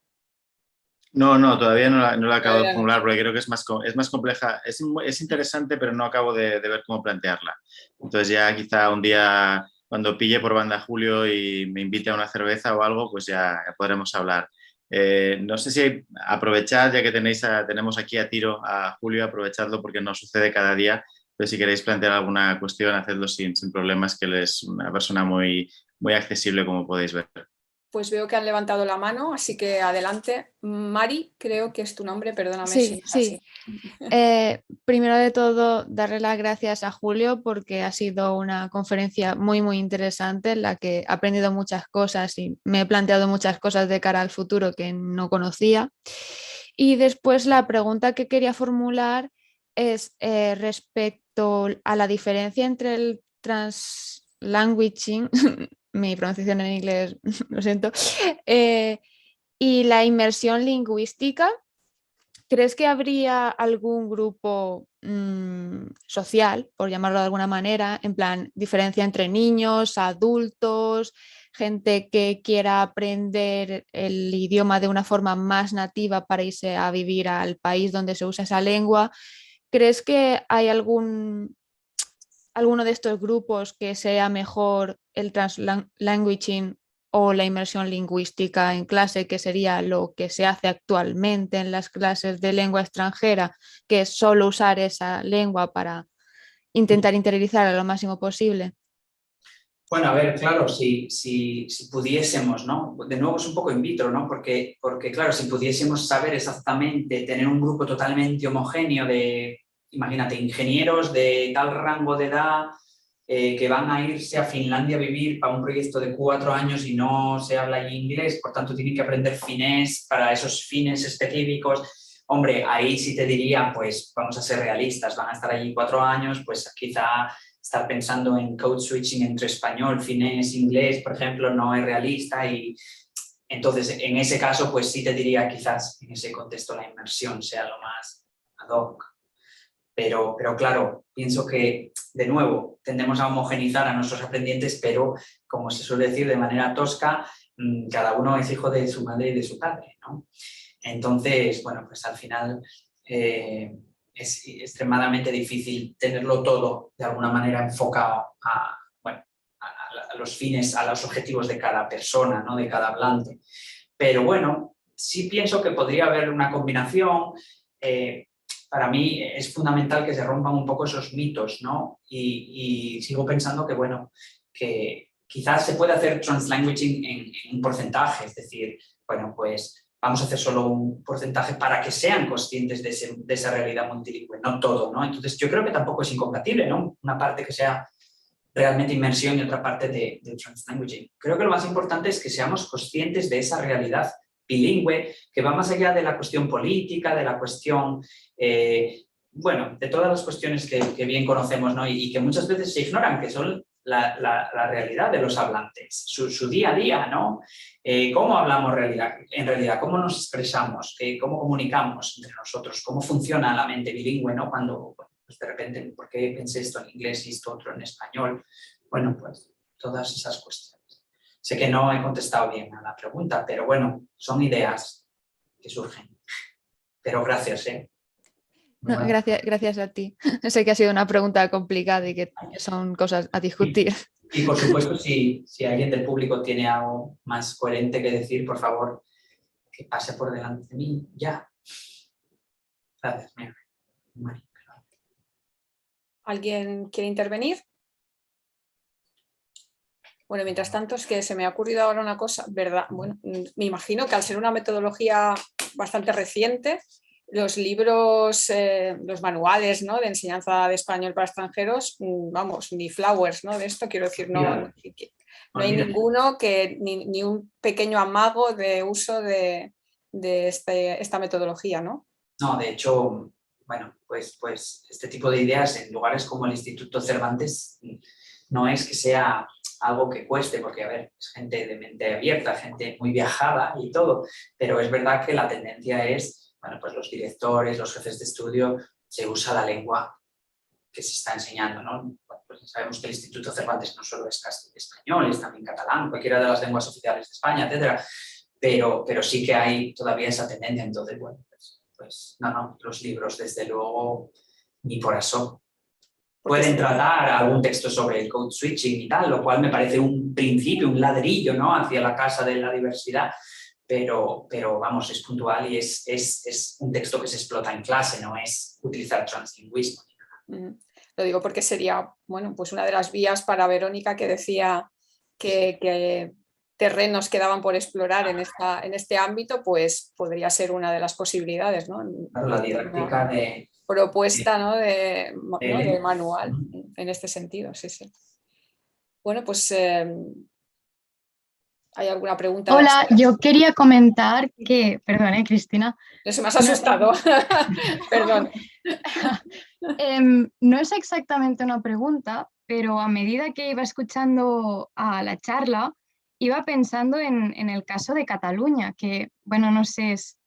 No, todavía no la acabo de formular porque creo que es más compleja. Es interesante, pero no acabo de ver cómo plantearla. Entonces ya quizá un día, cuando pille por banda a Julio y me invite a una cerveza o algo, pues ya podremos hablar. No sé si aprovechad, ya que tenemos aquí a tiro a Julio, aprovechadlo porque no sucede cada día. Pero si queréis plantear alguna cuestión, hacedlo sin problemas, que él es una persona muy accesible, como podéis ver. Pues veo que han levantado la mano, así que adelante. Mari, creo que es tu nombre, perdóname si es así. Primero de todo, darle las gracias a Julio porque ha sido una conferencia muy interesante en la que he aprendido muchas cosas y me he planteado muchas cosas de cara al futuro que no conocía. Y después la pregunta que quería formular es respecto a la diferencia entre el translanguaging mi pronunciación en inglés, lo siento, y la inmersión lingüística. ¿Crees que habría algún grupo social, por llamarlo de alguna manera, en plan diferencia entre niños, adultos, gente que quiera aprender el idioma de una forma más nativa para irse a vivir al país donde se usa esa lengua? ¿Crees que hay alguno de estos grupos que sea mejor el translanguaging o la inmersión lingüística en clase, que sería lo que se hace actualmente en las clases de lengua extranjera, que es solo usar esa lengua para intentar interiorizarla lo máximo posible? Bueno, a ver, claro, si pudiésemos, ¿no? De nuevo es un poco in vitro, ¿no? Porque claro, si pudiésemos saber exactamente, tener un grupo totalmente homogéneo de, imagínate, ingenieros de tal rango de edad que van a irse a Finlandia a vivir para un proyecto de 4 años y no se habla allí inglés, por tanto tienen que aprender finés para esos fines específicos. Hombre, ahí sí te diría, pues vamos a ser realistas, van a estar allí 4 años, pues quizá estar pensando en code switching entre español, finés, inglés, por ejemplo, no es realista y entonces en ese caso pues sí te diría quizás en ese contexto la inmersión sea lo más ad hoc. Pero claro, pienso que, de nuevo, tendemos a homogenizar a nuestros aprendientes, pero, como se suele decir de manera tosca, cada uno es hijo de su madre y de su padre, ¿no? Entonces, bueno, pues al final es extremadamente difícil tenerlo todo de alguna manera enfocado a los fines, a los objetivos de cada persona, ¿no? De cada hablante. Pero bueno, sí pienso que podría haber una combinación. Para mí es fundamental que se rompan un poco esos mitos, ¿no? Y sigo pensando que, bueno, que quizás se puede hacer translanguaging en un porcentaje, es decir, bueno, pues vamos a hacer solo un porcentaje para que sean conscientes de esa realidad multilingüe, no todo, ¿no? Entonces yo creo que tampoco es incompatible, ¿no? Una parte que sea realmente inmersión y otra parte de translanguaging. Creo que lo más importante es que seamos conscientes de esa realidad bilingüe que va más allá de la cuestión política, de la cuestión, bueno, de todas las cuestiones que bien conocemos, ¿no? Y que muchas veces se ignoran, que son la realidad de los hablantes, su día a día, ¿no? ¿Cómo hablamos en realidad? ¿Cómo nos expresamos? ¿Cómo comunicamos entre nosotros? ¿Cómo funciona la mente bilingüe, ¿no? Cuando pues de repente, ¿por qué pensé esto en inglés y esto otro en español? Bueno, pues todas esas cuestiones. Sé que no he contestado bien a la pregunta, pero bueno, son ideas que surgen. Pero gracias, ¿eh? No, gracias a ti. Sé que ha sido una pregunta complicada y que son cosas a discutir. Y por supuesto, si alguien del público tiene algo más coherente que decir, por favor, que pase por delante de mí ya. Gracias, Mari. ¿Alguien quiere intervenir? Bueno, mientras tanto es que se me ha ocurrido ahora una cosa, ¿verdad? Bueno, me imagino que al ser una metodología bastante reciente, los libros, los manuales, ¿no? De enseñanza de español para extranjeros, vamos, ni flowers, ¿no? De esto quiero decir, no hay ninguno que ni un pequeño amago de uso de esta metodología, ¿no? No, de hecho, bueno, pues este tipo de ideas en lugares como el Instituto Cervantes no es que sea algo que cueste, porque, a ver, es gente de mente abierta, gente muy viajada y todo, pero es verdad que la tendencia es, bueno, pues los directores, los jefes de estudio, se usa la lengua que se está enseñando, ¿no? Bueno, pues sabemos que el Instituto Cervantes no solo es español, es también catalán, cualquiera de las lenguas oficiales de España, etcétera, pero sí que hay todavía esa tendencia, entonces, bueno, pues no, los libros, desde luego, ni por asomo. Pueden tratar algún texto sobre el code switching y tal, lo cual me parece un principio, un ladrillo, ¿no? Hacia la casa de la diversidad, pero vamos, es puntual y es un texto que se explota en clase, no es utilizar translingüismo. Lo digo porque sería, bueno, pues una de las vías para Verónica, que decía que terrenos quedaban por explorar en este ámbito, pues podría ser una de las posibilidades, ¿no? Claro, la didáctica de propuesta, ¿no? de manual en este sentido, sí. Bueno, pues ¿hay alguna pregunta? Hola, yo quería comentar que, perdón, Cristina. No se me has asustado, perdón. No es exactamente una pregunta, pero a medida que iba escuchando a la charla, iba pensando en el caso de Cataluña, que, bueno, no sé, es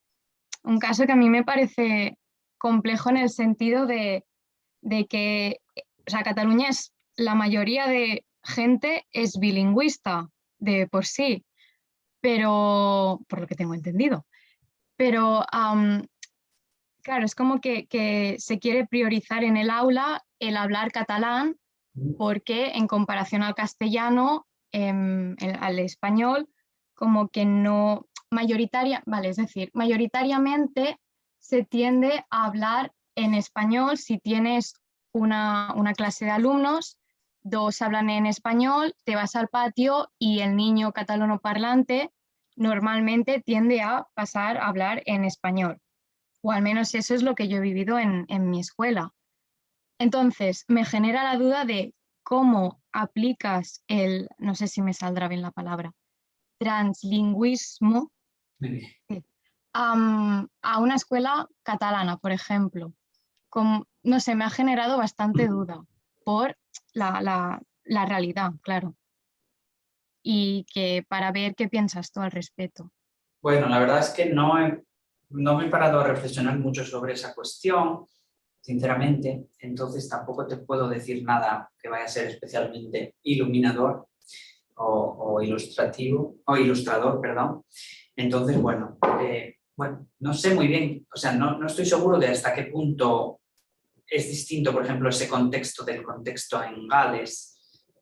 un caso que a mí me parece complejo en el sentido de que, o sea, Cataluña es, la mayoría de gente es bilingüista de por sí, pero, por lo que tengo entendido, pero claro, es como que se quiere priorizar en el aula el hablar catalán porque en comparación al castellano, al español, como que no, es decir, mayoritariamente se tiende a hablar en español si tienes una clase de alumnos, 2 hablan en español, te vas al patio y el niño catalano parlante normalmente tiende a pasar a hablar en español. O al menos eso es lo que yo he vivido en mi escuela. Entonces, me genera la duda de cómo aplicas no sé si me saldrá bien la palabra, translingüismo a una escuela catalana, por ejemplo. No sé, me ha generado bastante duda por la realidad, claro. Y que para ver qué piensas tú al respecto. Bueno, la verdad es que no me he parado a reflexionar mucho sobre esa cuestión, sinceramente, entonces tampoco te puedo decir nada que vaya a ser especialmente iluminador o ilustrador, perdón. Entonces, bueno, no sé muy bien, o sea, no estoy seguro de hasta qué punto es distinto, por ejemplo, ese contexto del contexto en Gales,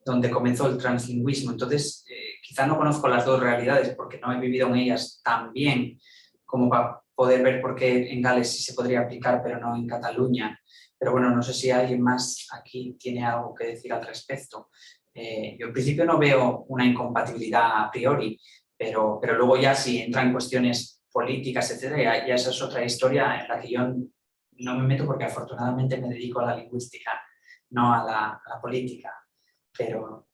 donde comenzó el translingüismo. Entonces, quizá no conozco las dos realidades porque no he vivido en ellas tan bien como para poder ver por qué en Gales sí se podría aplicar, pero no en Cataluña. Pero bueno, no sé si alguien más aquí tiene algo que decir al respecto. Yo en principio no veo una incompatibilidad a priori, pero luego ya si entra en cuestiones políticas, etcétera, ya esa es otra historia en la que yo no me meto porque afortunadamente me dedico a la lingüística, no a la política. Pero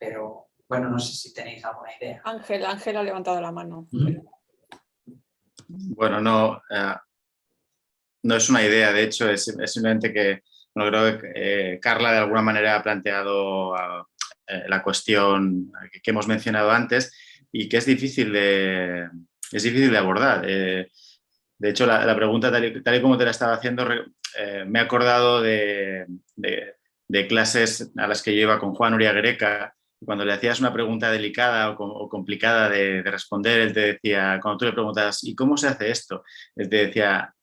bueno, no sé si tenéis alguna idea. Ángel ha levantado la mano. Bueno, no es una idea, de hecho, es simplemente que creo que Carla de alguna manera ha planteado la cuestión que hemos mencionado antes y que es difícil de abordar. De hecho, la pregunta, tal y como te la estaba haciendo, me he acordado de clases a las que yo iba con Juan Uriaguereca. Cuando le hacías una pregunta delicada o complicada de responder, él te decía, cuando tú le preguntas, ¿y cómo se hace esto? Él te decía,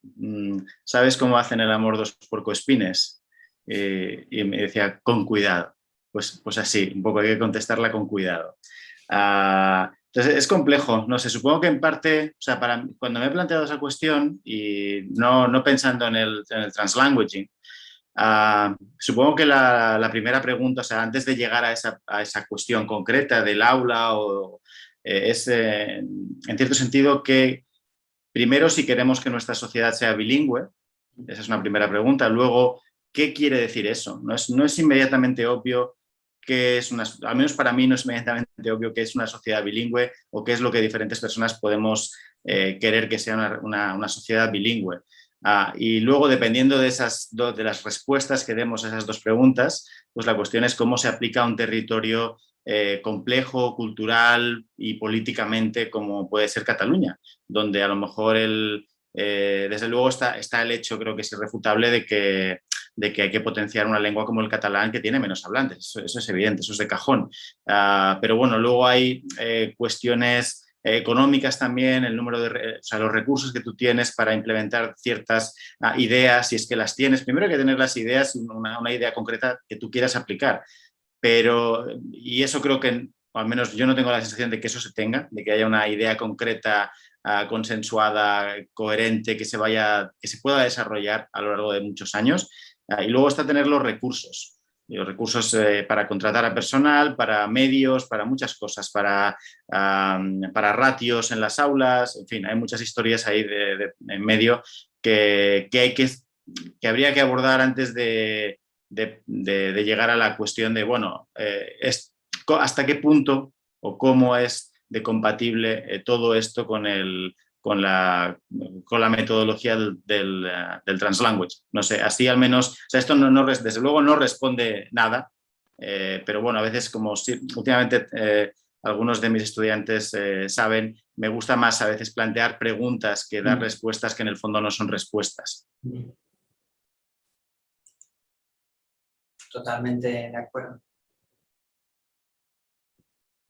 ¿sabes cómo hacen el amor dos puercoespines? Y me decía, con cuidado. Pues así, un poco hay que contestarla con cuidado. Entonces es complejo, no sé, supongo que en parte, o sea, cuando me he planteado esa cuestión y no pensando en el translanguaging, supongo que la primera pregunta, o sea, antes de llegar a esa cuestión concreta del aula, es en cierto sentido que primero si queremos que nuestra sociedad sea bilingüe, esa es una primera pregunta. Luego, ¿qué quiere decir eso? No es inmediatamente obvio que es al menos para mí no es inmediatamente obvio que es una sociedad bilingüe o qué es lo que diferentes personas podemos querer que sea una sociedad bilingüe. Y luego, dependiendo de las respuestas que demos a esas dos preguntas, pues la cuestión es cómo se aplica a un territorio complejo, cultural y políticamente como puede ser Cataluña, donde a lo mejor desde luego está el hecho, creo que es irrefutable, de que hay que potenciar una lengua como el catalán que tiene menos hablantes. Eso es evidente, eso es de cajón. Pero bueno, luego hay cuestiones económicas también, el número o sea, los recursos que tú tienes para implementar ciertas ideas, si es que las tienes. Primero hay que tener las ideas, una idea concreta que tú quieras aplicar. Y eso creo que, o al menos yo no tengo la sensación de que eso se tenga, de que haya una idea concreta, consensuada, coherente, que se pueda desarrollar a lo largo de muchos años. Y luego está tener los recursos. Y los recursos para contratar a personal, para medios, para muchas cosas, para ratios en las aulas, en fin, hay muchas historias ahí en medio que habría que abordar antes de llegar a la cuestión de, bueno, hasta qué punto o cómo es de compatible todo esto con la metodología del translanguage. No sé, así al menos, o sea, esto desde luego no responde nada, pero bueno, a veces como últimamente algunos de mis estudiantes saben, me gusta más a veces plantear preguntas que dar respuestas que en el fondo no son respuestas. Totalmente de acuerdo.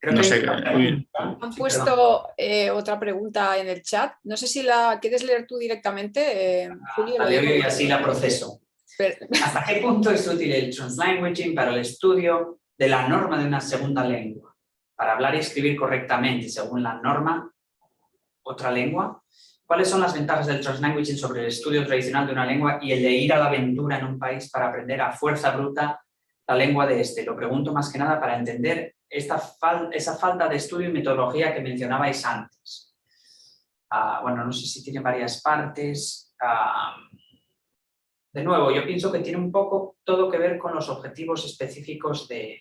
No sé, han puesto otra pregunta en el chat. No sé si la quieres leer tú directamente, Julio. La leo y así la proceso. ¿Hasta qué punto es útil el translanguaging para el estudio de la norma de una segunda lengua? Para hablar y escribir correctamente según la norma, otra lengua. ¿Cuáles son las ventajas del translanguaging sobre el estudio tradicional de una lengua y el de ir a la aventura en un país para aprender a fuerza bruta la lengua de este? Lo pregunto más que nada para entender esa falta de estudio y metodología que mencionabais antes. Bueno, no sé si tiene varias partes. De nuevo, yo pienso que tiene un poco todo que ver con los objetivos específicos de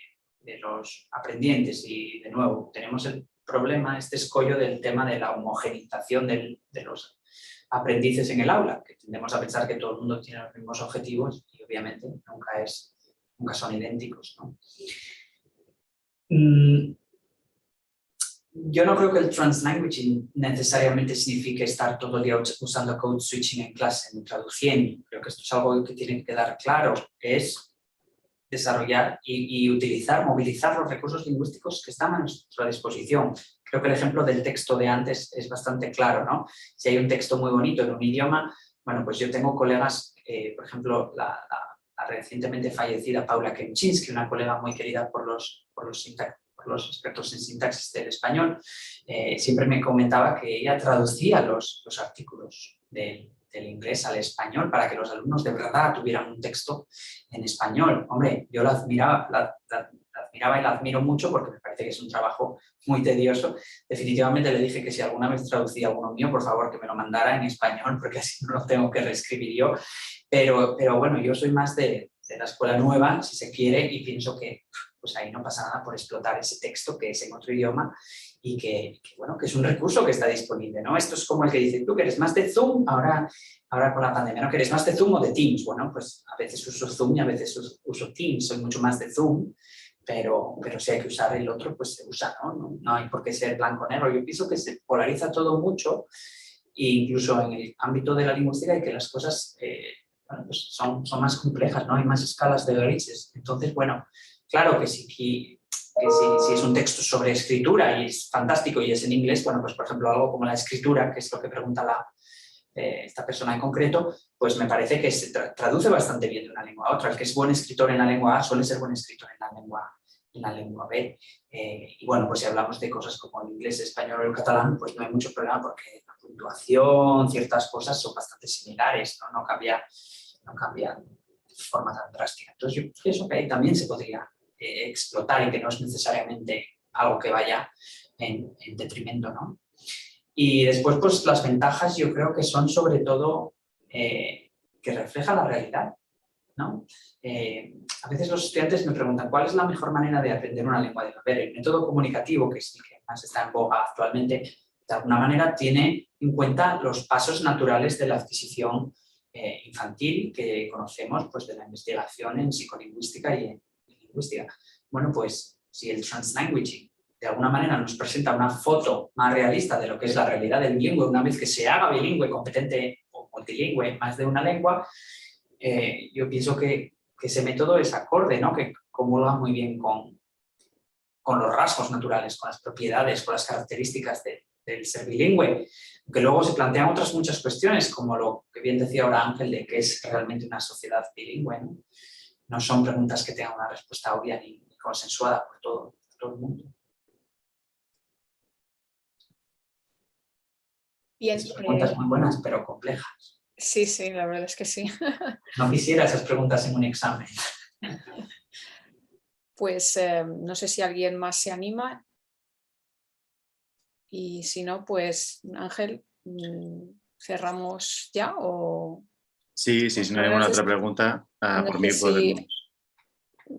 los aprendientes y, de nuevo, tenemos el problema, este escollo del tema de la homogeneización de los aprendices en el aula, que tendemos a pensar que todo el mundo tiene los mismos objetivos y obviamente nunca son idénticos, ¿no? Yo no creo que el translanguaging necesariamente signifique estar todo el día usando code switching en clase, traduciendo. Creo que esto es algo que tiene que quedar claro, que es desarrollar y movilizar los recursos lingüísticos que están a nuestra disposición. Creo que el ejemplo del texto de antes es bastante claro, ¿no? Si hay un texto muy bonito en un idioma, bueno, pues yo tengo colegas, por ejemplo, la recientemente fallecida Paula Kemczynski, una colega muy querida por los expertos en sintaxis del español, siempre me comentaba que ella traducía los artículos del inglés al español para que los alumnos de verdad tuvieran un texto en español. Hombre, yo la admiraba y la admiro mucho porque me parece que es un trabajo muy tedioso. Definitivamente le dije que si alguna vez traducía alguno mío, por favor que me lo mandara en español, porque así no lo tengo que reescribir yo. Pero bueno, yo soy más de la escuela nueva, si se quiere, y pienso que pues ahí no pasa nada por explotar ese texto que es en otro idioma y que es un recurso que está disponible, ¿no? Esto es como el que dice, tú que eres más de Zoom, ahora con la pandemia, ¿no? ¿Que eres más de Zoom o de Teams? Bueno, pues a veces uso Zoom y a veces uso Teams, soy mucho más de Zoom, pero si hay que usar el otro, pues se usa, ¿no? No hay por qué ser blanco-negro. Yo pienso que se polariza todo mucho, e incluso en el ámbito de la lingüística, y que las cosas pues son más complejas, ¿no? Hay más escalas de grises. Entonces, bueno, claro que si es un texto sobre escritura y es fantástico y es en inglés, bueno, pues por ejemplo algo como la escritura, que es lo que pregunta esta persona en concreto, pues me parece que se traduce bastante bien de una lengua a otra. El que es buen escritor en la lengua A suele ser buen escritor en la lengua B. Y bueno, pues si hablamos de cosas como el inglés, el español o el catalán, pues no hay mucho problema porque la puntuación, ciertas cosas son bastante similares, ¿no? No cambian de forma tan drástica. Entonces yo pienso que ahí también se podría explotar y que no es necesariamente algo que vaya en detrimento, ¿no? Y después, pues las ventajas yo creo que son sobre todo que refleja la realidad, ¿no? A veces los estudiantes me preguntan ¿cuál es la mejor manera de aprender una lengua? A ver, el método comunicativo, que es el que más está en boga actualmente, de alguna manera tiene en cuenta los pasos naturales de la adquisición infantil que conocemos pues, de la investigación en psicolingüística y en lingüística. Bueno, pues si el translanguaging de alguna manera nos presenta una foto más realista de lo que es la realidad del bilingüe, una vez que se haga bilingüe, competente o multilingüe, más de una lengua, yo pienso que ese método es acorde, ¿no? Que comulga muy bien con los rasgos naturales, con las propiedades, con las características del ser bilingüe. Que luego se plantean otras muchas cuestiones, como lo que bien decía ahora Ángel, de que es realmente una sociedad bilingüe, ¿no? No son preguntas que tengan una respuesta obvia ni consensuada por todo el mundo. Bien, son preguntas muy buenas, pero complejas. Sí, la verdad es que sí. No quisiera esas preguntas en un examen. Pues no sé si alguien más se anima. Y si no, pues Ángel, ¿cerramos ya? O... Sí, si no hay ninguna otra pregunta, por mí podemos.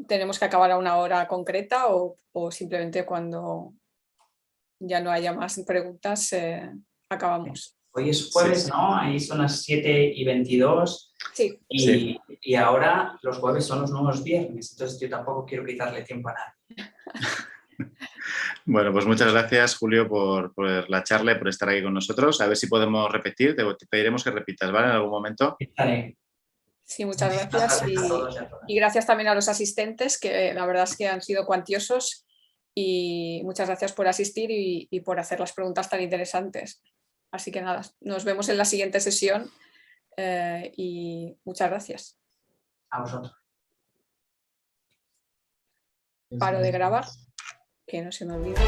¿Tenemos que acabar a una hora concreta o simplemente cuando ya no haya más preguntas acabamos? Hoy es jueves, ¿no? Ahí son las 7:22. Sí. Y ahora los jueves son los nuevos viernes, entonces yo tampoco quiero quitarle tiempo a nadie. Bueno, pues muchas gracias, Julio, por la charla y por estar aquí con nosotros. A ver si podemos repetir, te pediremos que repitas, ¿vale? En algún momento. Estaré. Sí, muchas gracias. Y gracias también a los asistentes, que la verdad es que han sido cuantiosos, y muchas gracias por asistir y por hacer las preguntas tan interesantes. Así que nada, nos vemos en la siguiente sesión y muchas gracias. A vosotros. Paro de grabar, que no se me olvide.